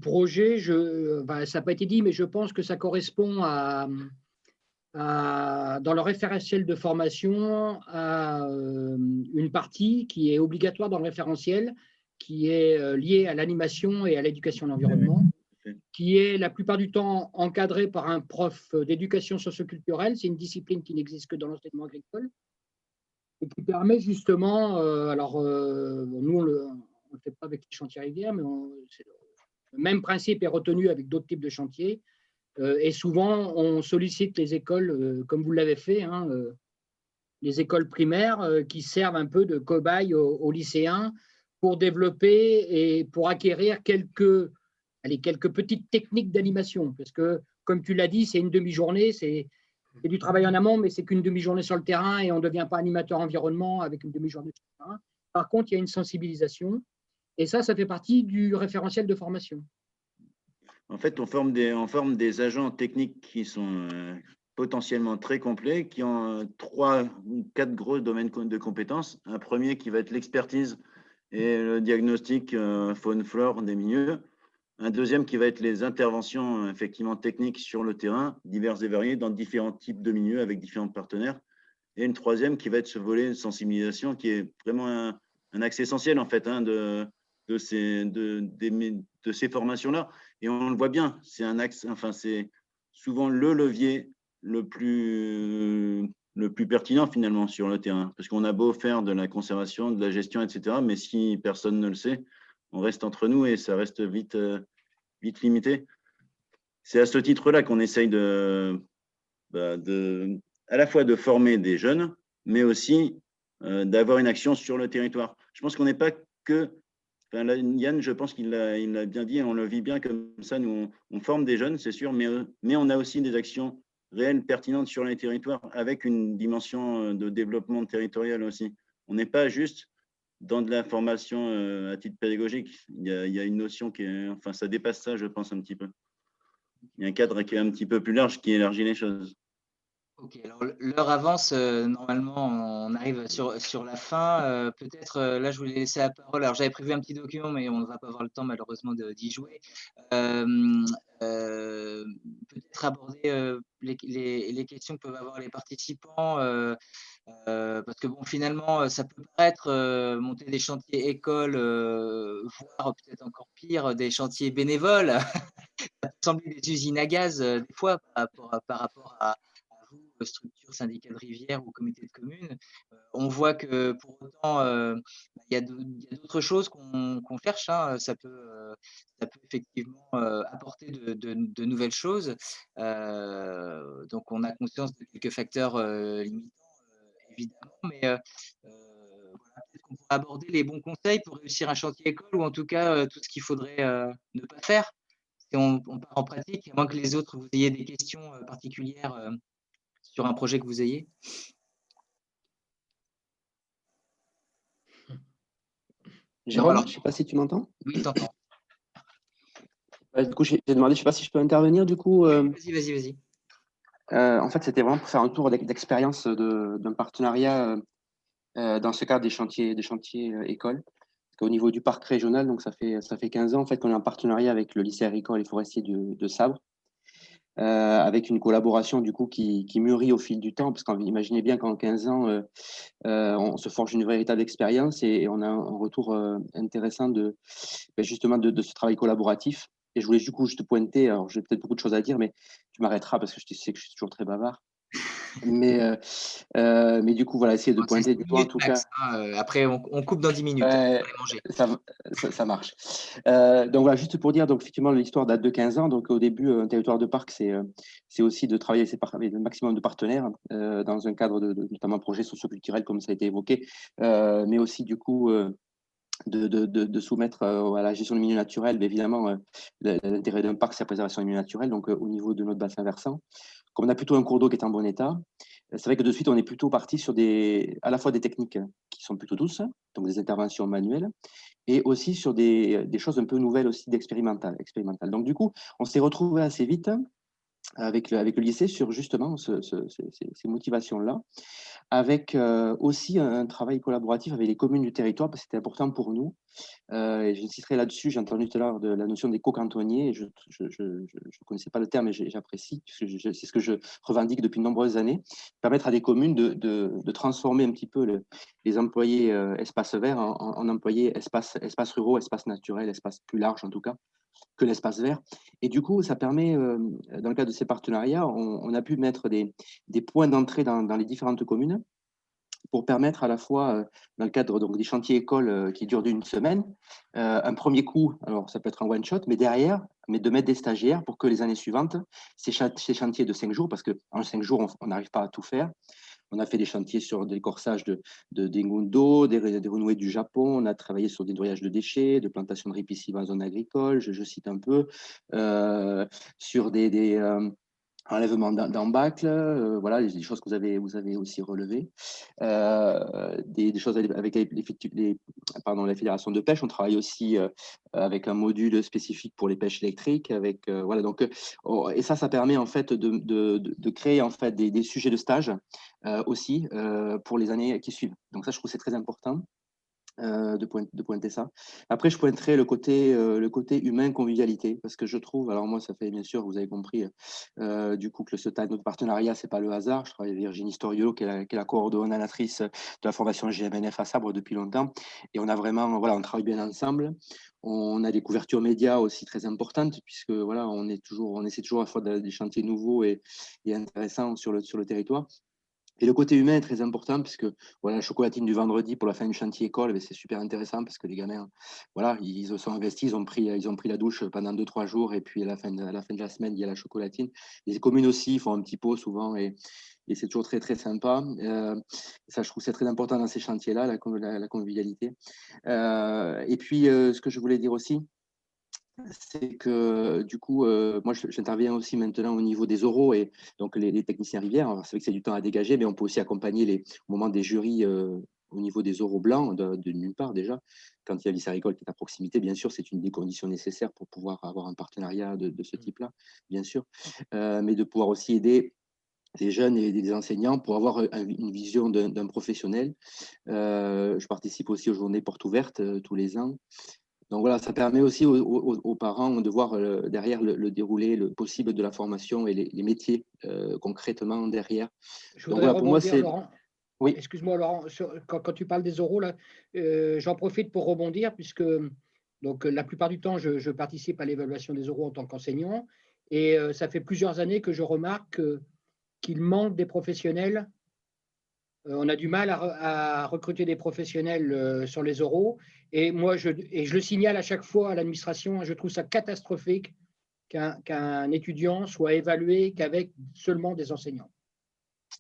projet, ça n'a pas été dit, mais je pense que ça correspond dans le référentiel de formation à une partie qui est obligatoire dans le référentiel, qui est liée à l'animation et à l'éducation de l'environnement, qui est la plupart du temps encadré par un prof d'éducation socioculturelle. C'est une discipline qui n'existe que dans l'enseignement agricole et qui permet justement, nous on ne le fait pas avec les chantiers rivières, mais le même principe est retenu avec d'autres types de chantiers. Et souvent, on sollicite les écoles, comme vous l'avez fait, les écoles primaires qui servent un peu de cobayes aux lycéens pour développer et pour acquérir quelques petites techniques d'animation. Parce que, comme tu l'as dit, c'est une demi-journée, c'est du travail en amont, mais c'est qu'une demi-journée sur le terrain et on ne devient pas animateur environnement avec une demi-journée sur le terrain. Par contre, il y a une sensibilisation et ça fait partie du référentiel de formation. En fait, on forme des agents techniques qui sont potentiellement très complets, qui ont 3 ou 4 gros domaines de compétences. Un premier qui va être l'expertise et le diagnostic faune-flore des milieux. Un deuxième qui va être les interventions effectivement techniques sur le terrain, diverses et variées, dans différents types de milieux avec différents partenaires. Et une troisième qui va être ce volet de sensibilisation qui est vraiment un axe essentiel en fait de ces formations-là. Et on le voit bien, c'est un axe, enfin c'est souvent le levier le plus pertinent finalement sur le terrain. Parce qu'on a beau faire de la conservation, de la gestion, etc. Mais si personne ne le sait, on reste entre nous et ça reste vite limité. C'est à ce titre-là qu'on essaye à la fois de former des jeunes, mais aussi d'avoir une action sur le territoire. Je pense qu'on n'est pas que… Enfin, là, Yann, je pense qu'il l'a bien dit, on le vit bien comme ça. Nous, on forme des jeunes, c'est sûr, mais on a aussi des actions réelles, pertinentes sur les territoires, avec une dimension de développement territorial aussi. On n'est pas juste dans de la formation à titre pédagogique. Il y a une notion qui est… Enfin, ça dépasse ça, je pense, un petit peu. Il y a un cadre qui est un petit peu plus large, qui élargit les choses. Ok, alors l'heure avance, normalement on arrive sur la fin. Peut-être là je voulais laisser la parole. Alors j'avais prévu un petit document, mais on ne va pas avoir le temps malheureusement d'y jouer. Peut-être aborder les questions que peuvent avoir les participants, parce que bon finalement ça peut paraître monter des chantiers écoles, voire peut-être encore pire, des chantiers bénévoles. Ça peut sembler des usines à gaz des fois par rapport à vous, structure, syndicat de rivière ou comité de communes. On voit que pour autant, il y a d'autres choses qu'on cherche. Ça peut effectivement apporter de nouvelles choses. Donc, on a conscience de quelques facteurs limitants, évidemment, mais voilà, peut-être qu'on pourrait aborder les bons conseils pour réussir un chantier école ou en tout cas tout ce qu'il faudrait ne pas faire. Si on part en pratique, à moins que les autres, vous ayez des questions particulières sur un projet que vous ayez. Jérôme, alors, je ne sais pas si tu m'entends. Oui, t'entends. Du coup, j'ai demandé, je ne sais pas si je peux intervenir. Du coup, Vas-y. en fait, c'était vraiment pour faire un tour d'expérience d'un partenariat dans ce cadre des chantiers écoles. Parce qu'au niveau du parc régional, donc ça fait 15 ans en fait, qu'on est en partenariat avec le lycée agricole et forestier de Sabre. avec une collaboration du coup qui mûrit au fil du temps, parce qu'imaginez bien qu'en 15 ans, on se forge une véritable expérience et on a un retour intéressant justement de ce travail collaboratif. Et je voulais du coup juste pointer, alors j'ai peut-être beaucoup de choses à dire, mais tu m'arrêteras parce que je sais que je suis toujours très bavard. Mais du coup, voilà, essayer de C'est pointer 6 du doigt en minutes tout cas. max, hein, après on coupe dans 10 minutes, hein, Ouais, pour aller manger. ça marche. Donc voilà, juste pour dire, donc effectivement, l'histoire date de 15 ans. Donc au début, un territoire de parc, c'est aussi de travailler avec le maximum de partenaires dans un cadre de notamment projet socioculturel, comme ça a été évoqué, mais aussi du coup de soumettre à la gestion du milieu naturel, mais évidemment, l'intérêt d'un parc, c'est la préservation du milieu naturel. Donc au niveau de notre bassin versant, comme on a plutôt un cours d'eau qui est en bon état, c'est vrai que de suite, on est plutôt parti sur à la fois des techniques qui sont plutôt douces, donc des interventions manuelles, et aussi sur des choses un peu nouvelles aussi d'expérimental. Donc du coup, on s'est retrouvé assez vite avec le lycée sur justement ces motivations-là, avec aussi un travail collaboratif avec les communes du territoire, parce que c'était important pour nous. Et j'insisterai là-dessus, j'ai entendu tout à l'heure de la notion des co-cantonniers, et je ne connaissais pas le terme, mais j'apprécie, puisque c'est ce que je revendique depuis de nombreuses années, permettre à des communes de transformer un petit peu les employés espaces verts en employés espaces ruraux, espaces naturels, espaces plus larges en tout cas, que l'espace vert. Et du coup, ça permet, dans le cadre de ces partenariats, on a pu mettre des points d'entrée dans les différentes communes pour permettre à la fois, dans le cadre donc, des chantiers écoles qui durent d'une semaine, un premier coup, alors ça peut être un one-shot, mais derrière, de mettre des stagiaires pour que les années suivantes, ces chantiers de 5 jours, parce qu'en 5 jours, on n'arrive pas à tout faire. On a fait des chantiers sur des corsages des Ngundo, des renouées du Japon. On a travaillé sur des noyages de déchets, de plantation de ripisylves en zone agricole, je cite un peu, sur des enlèvement d'embâcles, voilà, des choses que vous avez aussi relevées. Des choses avec la fédération de pêche. On travaille aussi avec un module spécifique pour les pêches électriques. Voilà, donc, et ça permet en fait de créer en fait des sujets de stage aussi pour les années qui suivent. Donc ça, je trouve que c'est très important. De pointer ça. Après, je pointerai le côté humain, convivialité, parce que je trouve, alors moi, ça fait bien sûr, vous avez compris, du coup, que notre partenariat, c'est pas le hasard. Je travaille avec Virginie Storiolo, qui est la coordonnatrice de la formation GMNF à Sabre depuis longtemps, et on a vraiment, voilà, on travaille bien ensemble. On a des couvertures médias aussi très importantes, puisque voilà, on essaie toujours à faire des chantiers nouveaux et intéressants sur le territoire. Et le côté humain est très important puisque voilà, la chocolatine du vendredi pour la fin du chantier école, c'est super intéressant parce que les gamins, voilà, ils se sont investis, ils ont pris la douche pendant 2-3 jours et puis à la fin de la semaine, il y a la chocolatine. Les communes aussi font un petit pot souvent et c'est toujours très, très sympa. Ça, je trouve c'est très important dans ces chantiers-là, la convivialité. Et puis, ce que je voulais dire aussi, c'est que du coup, moi, j'interviens aussi maintenant au niveau des oraux et donc les techniciens rivières. C'est vrai que c'est du temps à dégager, mais on peut aussi accompagner au moment des jurys au niveau des oraux blancs, d'une part déjà. Quand il y a l'Issaricole qui est à proximité, bien sûr, c'est une des conditions nécessaires pour pouvoir avoir un partenariat de ce type-là, bien sûr. Mais de pouvoir aussi aider des jeunes et des enseignants pour avoir une vision d'un professionnel. Je participe aussi aux journées portes ouvertes tous les ans. Donc voilà, ça permet aussi aux parents de voir derrière le déroulé le possible de la formation et les métiers concrètement derrière. Je Donc voudrais voilà, pour moi, rebondir, c'est… Laurent. Oui, Excuse-moi, Laurent, quand tu parles des oraux, là, j'en profite pour rebondir, puisque donc, la plupart du temps, je participe à l'évaluation des oraux en tant qu'enseignant. Et ça fait plusieurs années que je remarque qu'il manque des professionnels. On a du mal à recruter des professionnels sur les oraux. Et moi, je le signale à chaque fois à l'administration, je trouve ça catastrophique qu'un étudiant soit évalué qu'avec seulement des enseignants.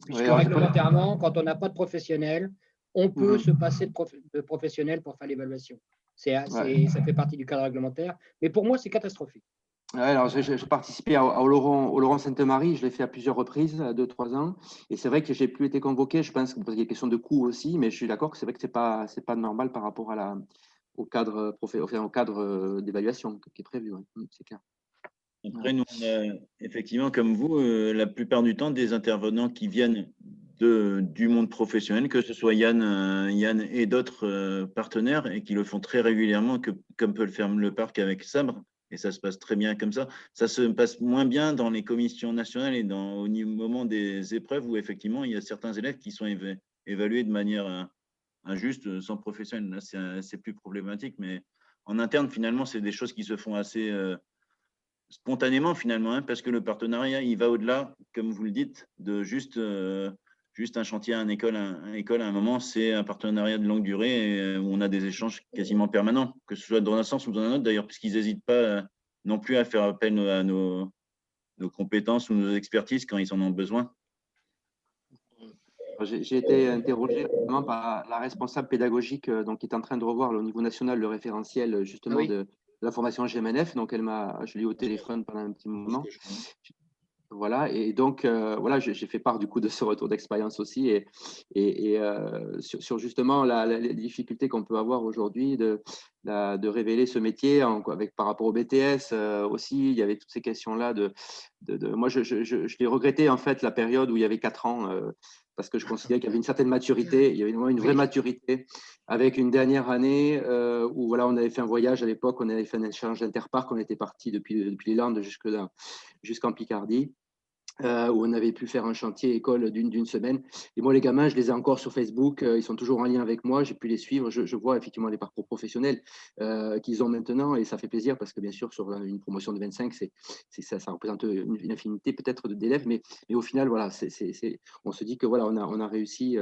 Puisque alors, réglementairement, quand on n'a pas de professionnel, on peut Mhm. se passer de professionnel pour faire l'évaluation. Ça fait partie du cadre réglementaire. Mais pour moi, c'est catastrophique. Ouais, alors, j'ai participé au Laurent Sainte-Marie, je l'ai fait à plusieurs reprises, à 2-3 ans. Et c'est vrai que j'ai plus été convoqué, je pense qu'il y a des questions de coût aussi, mais je suis d'accord que c'est vrai que c'est pas normal par rapport au cadre, au cadre d'évaluation qui est prévu, ouais. C'est clair. Après, nous, on a effectivement, comme vous, la plupart du temps, des intervenants qui viennent du monde professionnel, que ce soit Yann et d'autres partenaires, et qui le font très régulièrement, comme peut le faire le parc avec Sabre. et ça se passe très bien comme ça. Ça se passe moins bien dans les commissions nationales et au moment des épreuves où effectivement il y a certains élèves qui sont évalués de manière injuste, sans professionnel. Là, c'est plus problématique, mais en interne, finalement, c'est des choses qui se font assez spontanément, finalement, hein, parce que le partenariat, il va au-delà, comme vous le dites, de juste un chantier à une école. À un moment, c'est un partenariat de longue durée où on a des échanges quasiment permanents, que ce soit dans un sens ou dans un autre, d'ailleurs, puisqu'ils n'hésitent pas non plus à faire appel à nos compétences ou nos expertises quand ils en ont besoin. J'ai été interrogé récemment par la responsable pédagogique donc, qui est en train de revoir au niveau national le référentiel justement de la formation GMNF. Donc, je l'ai eu au téléphone pendant un petit moment. Voilà, et donc voilà, j'ai fait part du coup de ce retour d'expérience aussi et sur justement les difficultés qu'on peut avoir aujourd'hui de révéler ce métier par rapport au BTS aussi. Il y avait toutes ces questions-là moi, je l'ai regretté en fait la période où il y avait 4 ans parce que je considérais qu'il y avait une certaine maturité, il y avait une vraie maturité avec une dernière année où voilà, on avait fait un voyage à l'époque, on avait fait un échange interparc, on était parti depuis les Landes jusqu'en Picardie. Où on avait pu faire un chantier école d'une semaine. Et moi, les gamins, je les ai encore sur Facebook. Ils sont toujours en lien avec moi. J'ai pu les suivre. Je vois effectivement les parcours professionnels qu'ils ont maintenant. Et ça fait plaisir parce que, bien sûr, sur une promotion de 25, ça représente une infinité peut-être d'élèves. Mais au final, voilà, on se dit que voilà, on a réussi,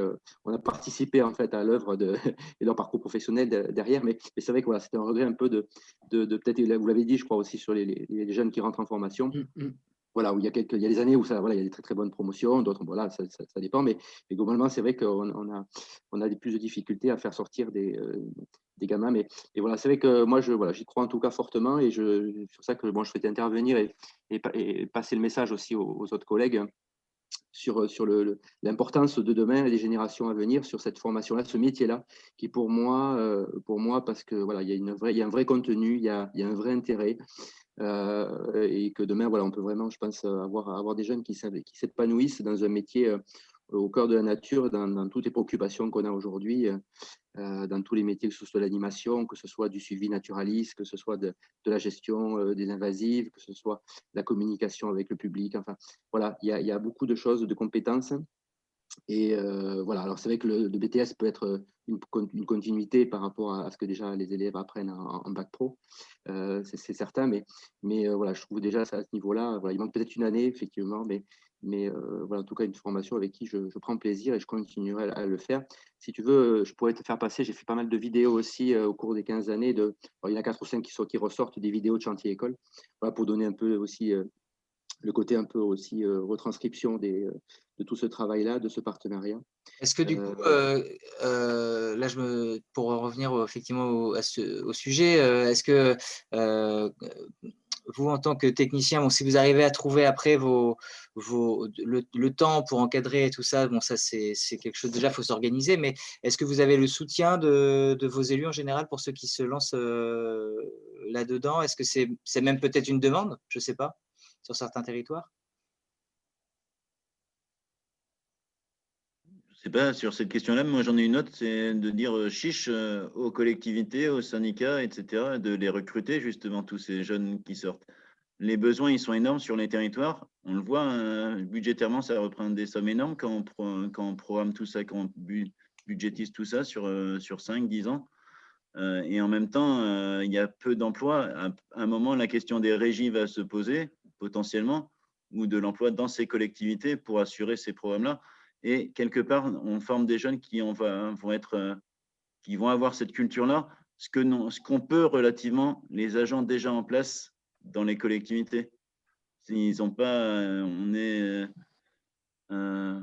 on a participé en fait à l'œuvre de leur parcours professionnel derrière. Mais c'est vrai que voilà, c'était un regret un peu de peut-être, vous l'avez dit, je crois aussi sur les jeunes qui rentrent en formation. Voilà, où il y a des années où voilà, il y a des très très bonnes promotions, d'autres, voilà, ça dépend, mais globalement, c'est vrai qu'on a plus de difficultés à faire sortir des gamins. Et voilà, c'est vrai que moi, j'y crois en tout cas fortement, et c'est pour ça que je souhaitais intervenir et passer le message aussi aux autres collègues sur l'importance de demain et des générations à venir sur cette formation-là, ce métier-là, qui pour moi, parce que voilà, il y a un vrai contenu, il y a un vrai intérêt. Et que demain, voilà, on peut vraiment, je pense, avoir des jeunes qui s'épanouissent dans un métier au cœur de la nature, dans toutes les préoccupations qu'on a aujourd'hui, dans tous les métiers, que ce soit l'animation, que ce soit du suivi naturaliste, que ce soit de la gestion des invasives, que ce soit la communication avec le public. Enfin, voilà, il y a beaucoup de choses, de compétences. Et voilà, alors c'est vrai que le BTS peut être une continuité par rapport à ce que déjà les élèves apprennent en bac pro, c'est certain, mais voilà, je trouve déjà à ce niveau-là, voilà, il manque peut-être une année, effectivement, mais voilà, en tout cas, une formation avec qui je prends plaisir et je continuerai à le faire. Si tu veux, je pourrais te faire passer, j'ai fait pas mal de vidéos aussi au cours des 15 années, il y en a 4 ou 5 qui ressortent des vidéos de chantier école, voilà, pour donner un peu aussi le côté un peu aussi retranscription de tout ce travail-là, de ce partenariat. Est-ce que du coup, là, pour revenir effectivement au sujet, est-ce que vous, en tant que technicien, si vous arrivez à trouver après le temps pour encadrer tout ça, bon, ça c'est quelque chose, déjà, il faut s'organiser, mais est-ce que vous avez le soutien de vos élus en général pour ceux qui se lancent là-dedans? Est-ce que c'est même peut-être une demande, je ne sais pas, sur certains territoires? Je sais pas, sur cette question-là, moi j'en ai une autre, c'est de dire chiche aux collectivités, aux syndicats, etc., de les recruter justement, tous ces jeunes qui sortent. Les besoins, ils sont énormes sur les territoires. On le voit, budgétairement, ça représente des sommes énormes quand on programme tout ça, quand on budgétise tout ça sur 5-10 ans. Et en même temps, il y a peu d'emplois. À un moment, la question des régies va se poser, potentiellement, ou de l'emploi dans ces collectivités pour assurer ces programmes-là. Et quelque part, on forme des jeunes qui vont avoir cette culture-là, ce qu'on peut relativement les agents déjà en place dans les collectivités. Ils n'ont pas, je ne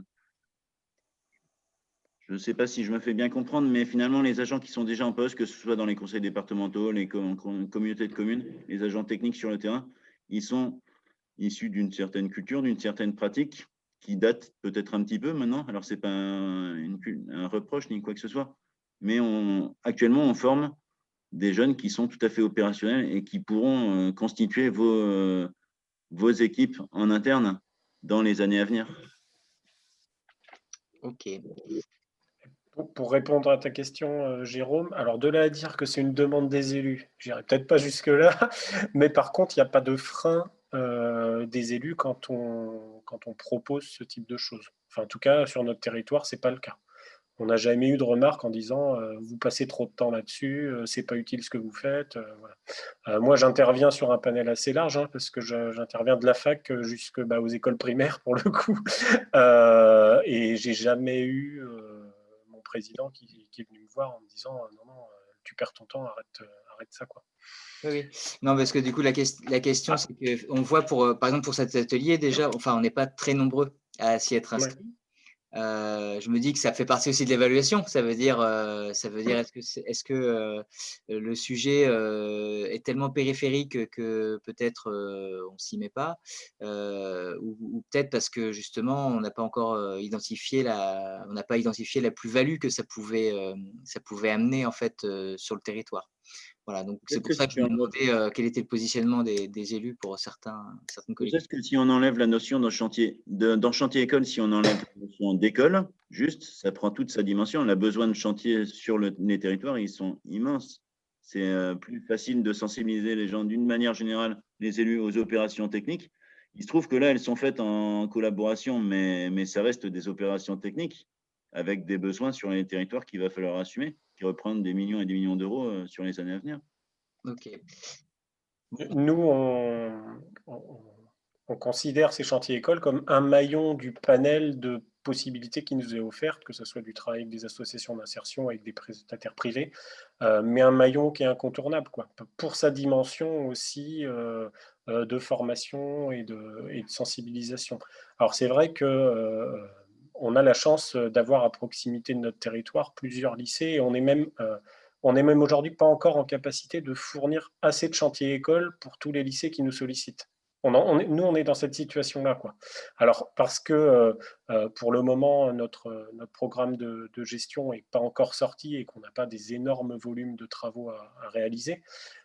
sais pas si je me fais bien comprendre, mais finalement, les agents qui sont déjà en poste, que ce soit dans les conseils départementaux, les communautés de communes, les agents techniques sur le terrain, ils sont issus d'une certaine culture, d'une certaine pratique qui date peut-être un petit peu maintenant. Alors, ce n'est pas un reproche ni quoi que ce soit, mais actuellement, on forme des jeunes qui sont tout à fait opérationnels et qui pourront constituer vos équipes en interne dans les années à venir. Ok. Pour répondre à ta question, Jérôme, alors de là à dire que c'est une demande des élus, j'irai peut-être pas jusque-là, mais par contre, il n'y a pas de frein des élus quand on propose ce type de choses. Enfin, en tout cas, sur notre territoire, c'est pas le cas. On n'a jamais eu de remarques en disant vous passez trop de temps là-dessus, c'est pas utile ce que vous faites. Voilà. Moi, j'interviens sur un panel assez large parce que j'interviens de la fac jusque aux écoles primaires pour le coup, et j'ai jamais eu mon président qui est venu me voir en me disant non, non, tu perds ton temps, arrête ça quoi. Oui, oui. Non, parce que du coup, la question, c'est qu'on voit par exemple, pour cet atelier, déjà, enfin, on n'est pas très nombreux à s'y être Ouais. inscrits. Je me dis que ça fait partie aussi de l'évaluation. Ça veut dire est-ce que le sujet est tellement périphérique que peut-être on s'y met pas, ou peut-être parce que justement on n'a pas encore identifié la plus-value que ça pouvait amener en fait sur le territoire. Voilà, donc c'est pour ça que je me demandais quel était le positionnement des élus pour certaines collectivités. Peut-être que si on enlève la notion dans chantier école, si on enlève la notion d'école, juste, ça prend toute sa dimension. On a besoin de chantiers sur les territoires, ils sont immenses. C'est plus facile de sensibiliser les gens d'une manière générale, les élus, aux opérations techniques. Il se trouve que là, elles sont faites en collaboration, mais ça reste des opérations techniques avec des besoins sur les territoires qu'il va falloir assumer, qui reprennent des millions et des millions d'euros sur les années à venir. Ok. Nous, on considère ces chantiers écoles comme un maillon du panel de possibilités qui nous est offert, que ce soit du travail avec des associations d'insertion, avec des prestataires privés, mais un maillon qui est incontournable, quoi, pour sa dimension aussi de formation et de sensibilisation. Alors c'est vrai que on a la chance d'avoir à proximité de notre territoire plusieurs lycées, et on est même aujourd'hui pas encore en capacité de fournir assez de chantiers écoles pour tous les lycées qui nous sollicitent. Nous, on est dans cette situation-là, quoi. Alors, parce que pour le moment, notre programme de gestion n'est pas encore sorti et qu'on n'a pas des énormes volumes de travaux à réaliser.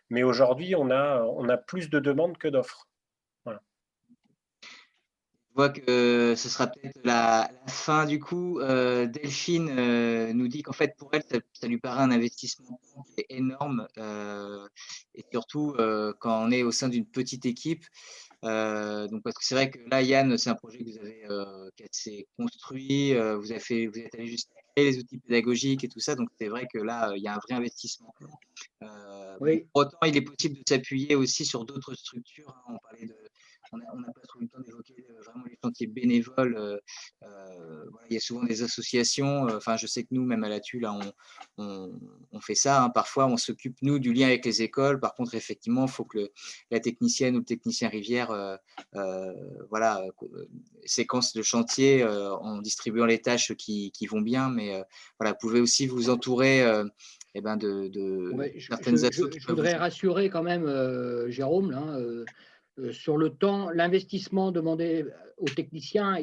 Mais aujourd'hui, on a plus de demandes que d'offres. Voilà. Je vois que ce sera peut-être la fin du coup. Delphine nous dit qu'en fait, pour elle, ça lui paraît un investissement qui est énorme, et surtout quand on est au sein d'une petite équipe. Donc, parce que c'est vrai que là, Yann, c'est un projet que vous avez qui s'est construit, vous êtes allé jusqu'à créer les outils pédagogiques et tout ça, donc c'est vrai que là, il y a un vrai investissement. Oui. Pour autant, il est possible de s'appuyer aussi sur d'autres structures, hein. On n'a pas trop eu le temps d'évoquer vraiment les chantiers bénévoles. Voilà, il y a souvent des associations. Enfin, je sais que nous, même à la TU, là, on fait ça, hein. Parfois, on s'occupe, nous, du lien avec les écoles. Par contre, effectivement, il faut que la technicienne ou le technicien rivière voilà, séquence de chantier en distribuant les tâches qui vont bien. Mais voilà, vous pouvez aussi vous entourer Ouais, certaines assos qui je peuvent voudrais vous... rassurer quand même Jérôme là, sur le temps, l'investissement demandé aux techniciens.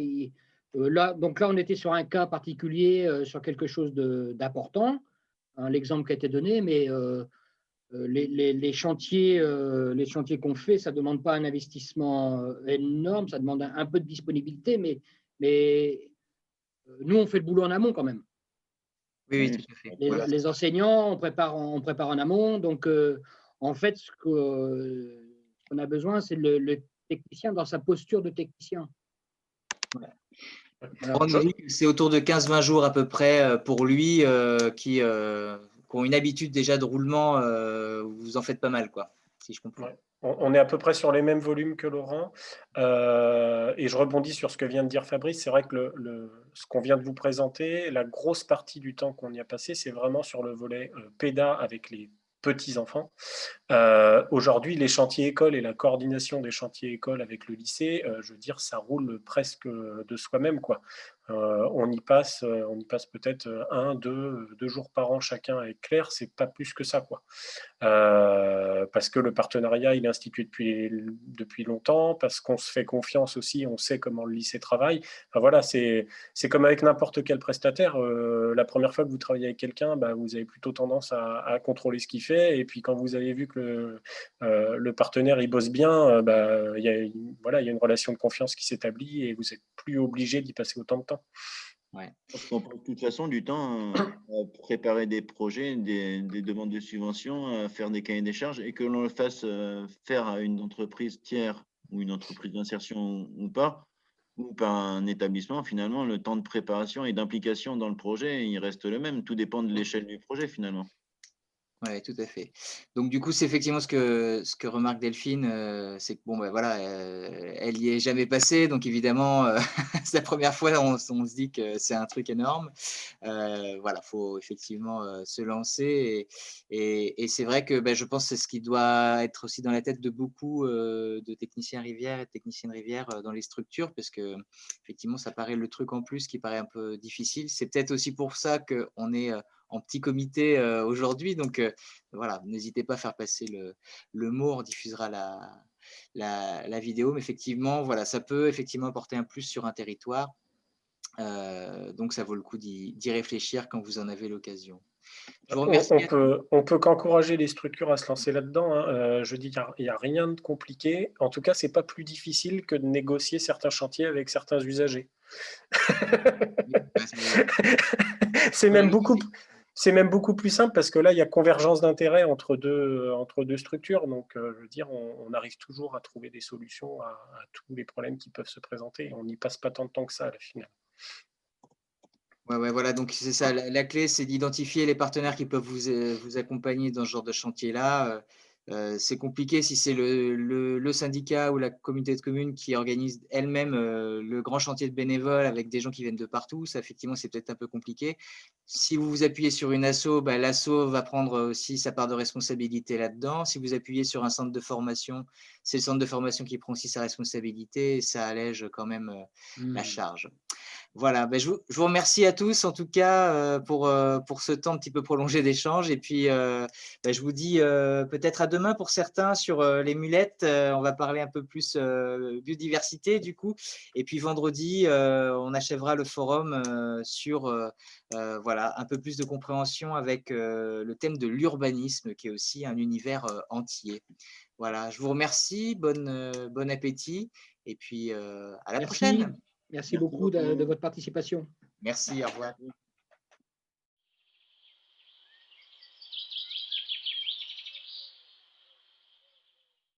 Donc là, on était sur un cas particulier, sur quelque chose d'important, hein, l'exemple qui a été donné, mais les chantiers qu'on fait, ça ne demande pas un investissement énorme, ça demande un peu de disponibilité, mais nous, on fait le boulot en amont quand même. Oui, tout à fait. Voilà. Les enseignants, on prépare en amont. Donc, en fait, ce qu'on a besoin, c'est le technicien dans sa posture de technicien. Voilà. Voilà. On dit que c'est autour de 15-20 jours à peu près pour lui qui ont une habitude déjà de roulement. Vous en faites pas mal, quoi, si je comprends. Ouais. On est à peu près sur les mêmes volumes que Laurent. Et je rebondis sur ce que vient de dire Fabrice. C'est vrai que ce qu'on vient de vous présenter, la grosse partie du temps qu'on y a passé, c'est vraiment sur le volet PEDA avec les petits-enfants. Aujourd'hui, les chantiers écoles et la coordination des chantiers écoles avec le lycée, je veux dire, ça roule presque de soi-même, quoi. On y passe peut-être 2 jours par an chacun avec Claire, c'est pas plus que ça, quoi. Parce que le partenariat il est institué depuis longtemps, parce qu'on se fait confiance aussi, on sait comment le lycée travaille. Enfin, voilà, c'est comme avec n'importe quel prestataire. La première fois que vous travaillez avec quelqu'un, vous avez plutôt tendance à contrôler ce qu'il fait, et puis quand vous avez vu que le partenaire il bosse bien, il y a une relation de confiance qui s'établit et vous n'êtes plus obligé d'y passer autant de temps. Ouais. Parce qu'on passe de toute façon du temps à préparer des projets, des demandes de subventions, à faire des cahiers des charges, et que l'on le fasse faire à une entreprise tiers ou une entreprise d'insertion ou pas, ou par un établissement, finalement, le temps de préparation et d'implication dans le projet, il reste le même. Tout dépend de l'échelle du projet, finalement. Ouais, tout à fait. Donc du coup, c'est effectivement ce que remarque Delphine, c'est que bon, ben voilà, elle y est jamais passée, donc évidemment, c'est la première fois, on se dit que c'est un truc énorme. Voilà, faut effectivement, se lancer et c'est vrai que, bah, je pense que c'est ce qui doit être aussi dans la tête de beaucoup, de techniciens rivière et de techniciennes rivière, dans les structures parce qu'effectivement, ça paraît le truc en plus qui paraît un peu difficile. C'est peut-être aussi pour ça qu'on est, en petit comité, aujourd'hui donc voilà, n'hésitez pas à faire passer le mot, on diffusera la vidéo mais effectivement, voilà, ça peut effectivement apporter un plus sur un territoire. Donc ça vaut le coup d'y réfléchir quand vous en avez l'occasion. Je vous remercie. On peut qu'encourager les structures à se lancer là-dedans, hein. Je dis qu'il n'y a rien de compliqué. En tout cas, ce n'est pas plus difficile que de négocier certains chantiers avec certains usagers. C'est même beaucoup plus simple parce que là, il y a convergence d'intérêts entre deux structures. Donc, je veux dire, on arrive toujours à trouver des solutions à tous les problèmes qui peuvent se présenter. On n'y passe pas tant de temps que ça, à la finale. Ouais, voilà, donc c'est ça. La clé, c'est d'identifier les partenaires qui peuvent vous accompagner dans ce genre de chantier-là. C'est compliqué si c'est le syndicat ou la communauté de communes qui organise elle-même le grand chantier de bénévoles avec des gens qui viennent de partout. Ça, effectivement, c'est peut-être un peu compliqué. Si vous vous appuyez sur une asso, bah, l'asso va prendre aussi sa part de responsabilité là-dedans. Si vous appuyez sur un centre de formation, c'est le centre de formation qui prend aussi sa responsabilité et ça allège quand même la charge. Voilà, ben je vous remercie à tous en tout cas pour ce temps un petit peu prolongé d'échange et puis ben je vous dis peut-être à demain pour certains sur les mulettes. On va parler un peu plus biodiversité du coup et puis vendredi on achèvera le forum sur voilà, un peu plus de compréhension avec le thème de l'urbanisme qui est aussi un univers entier. Voilà, je vous remercie, bon appétit et puis à la prochaine. Merci beaucoup de votre participation. Merci, au revoir.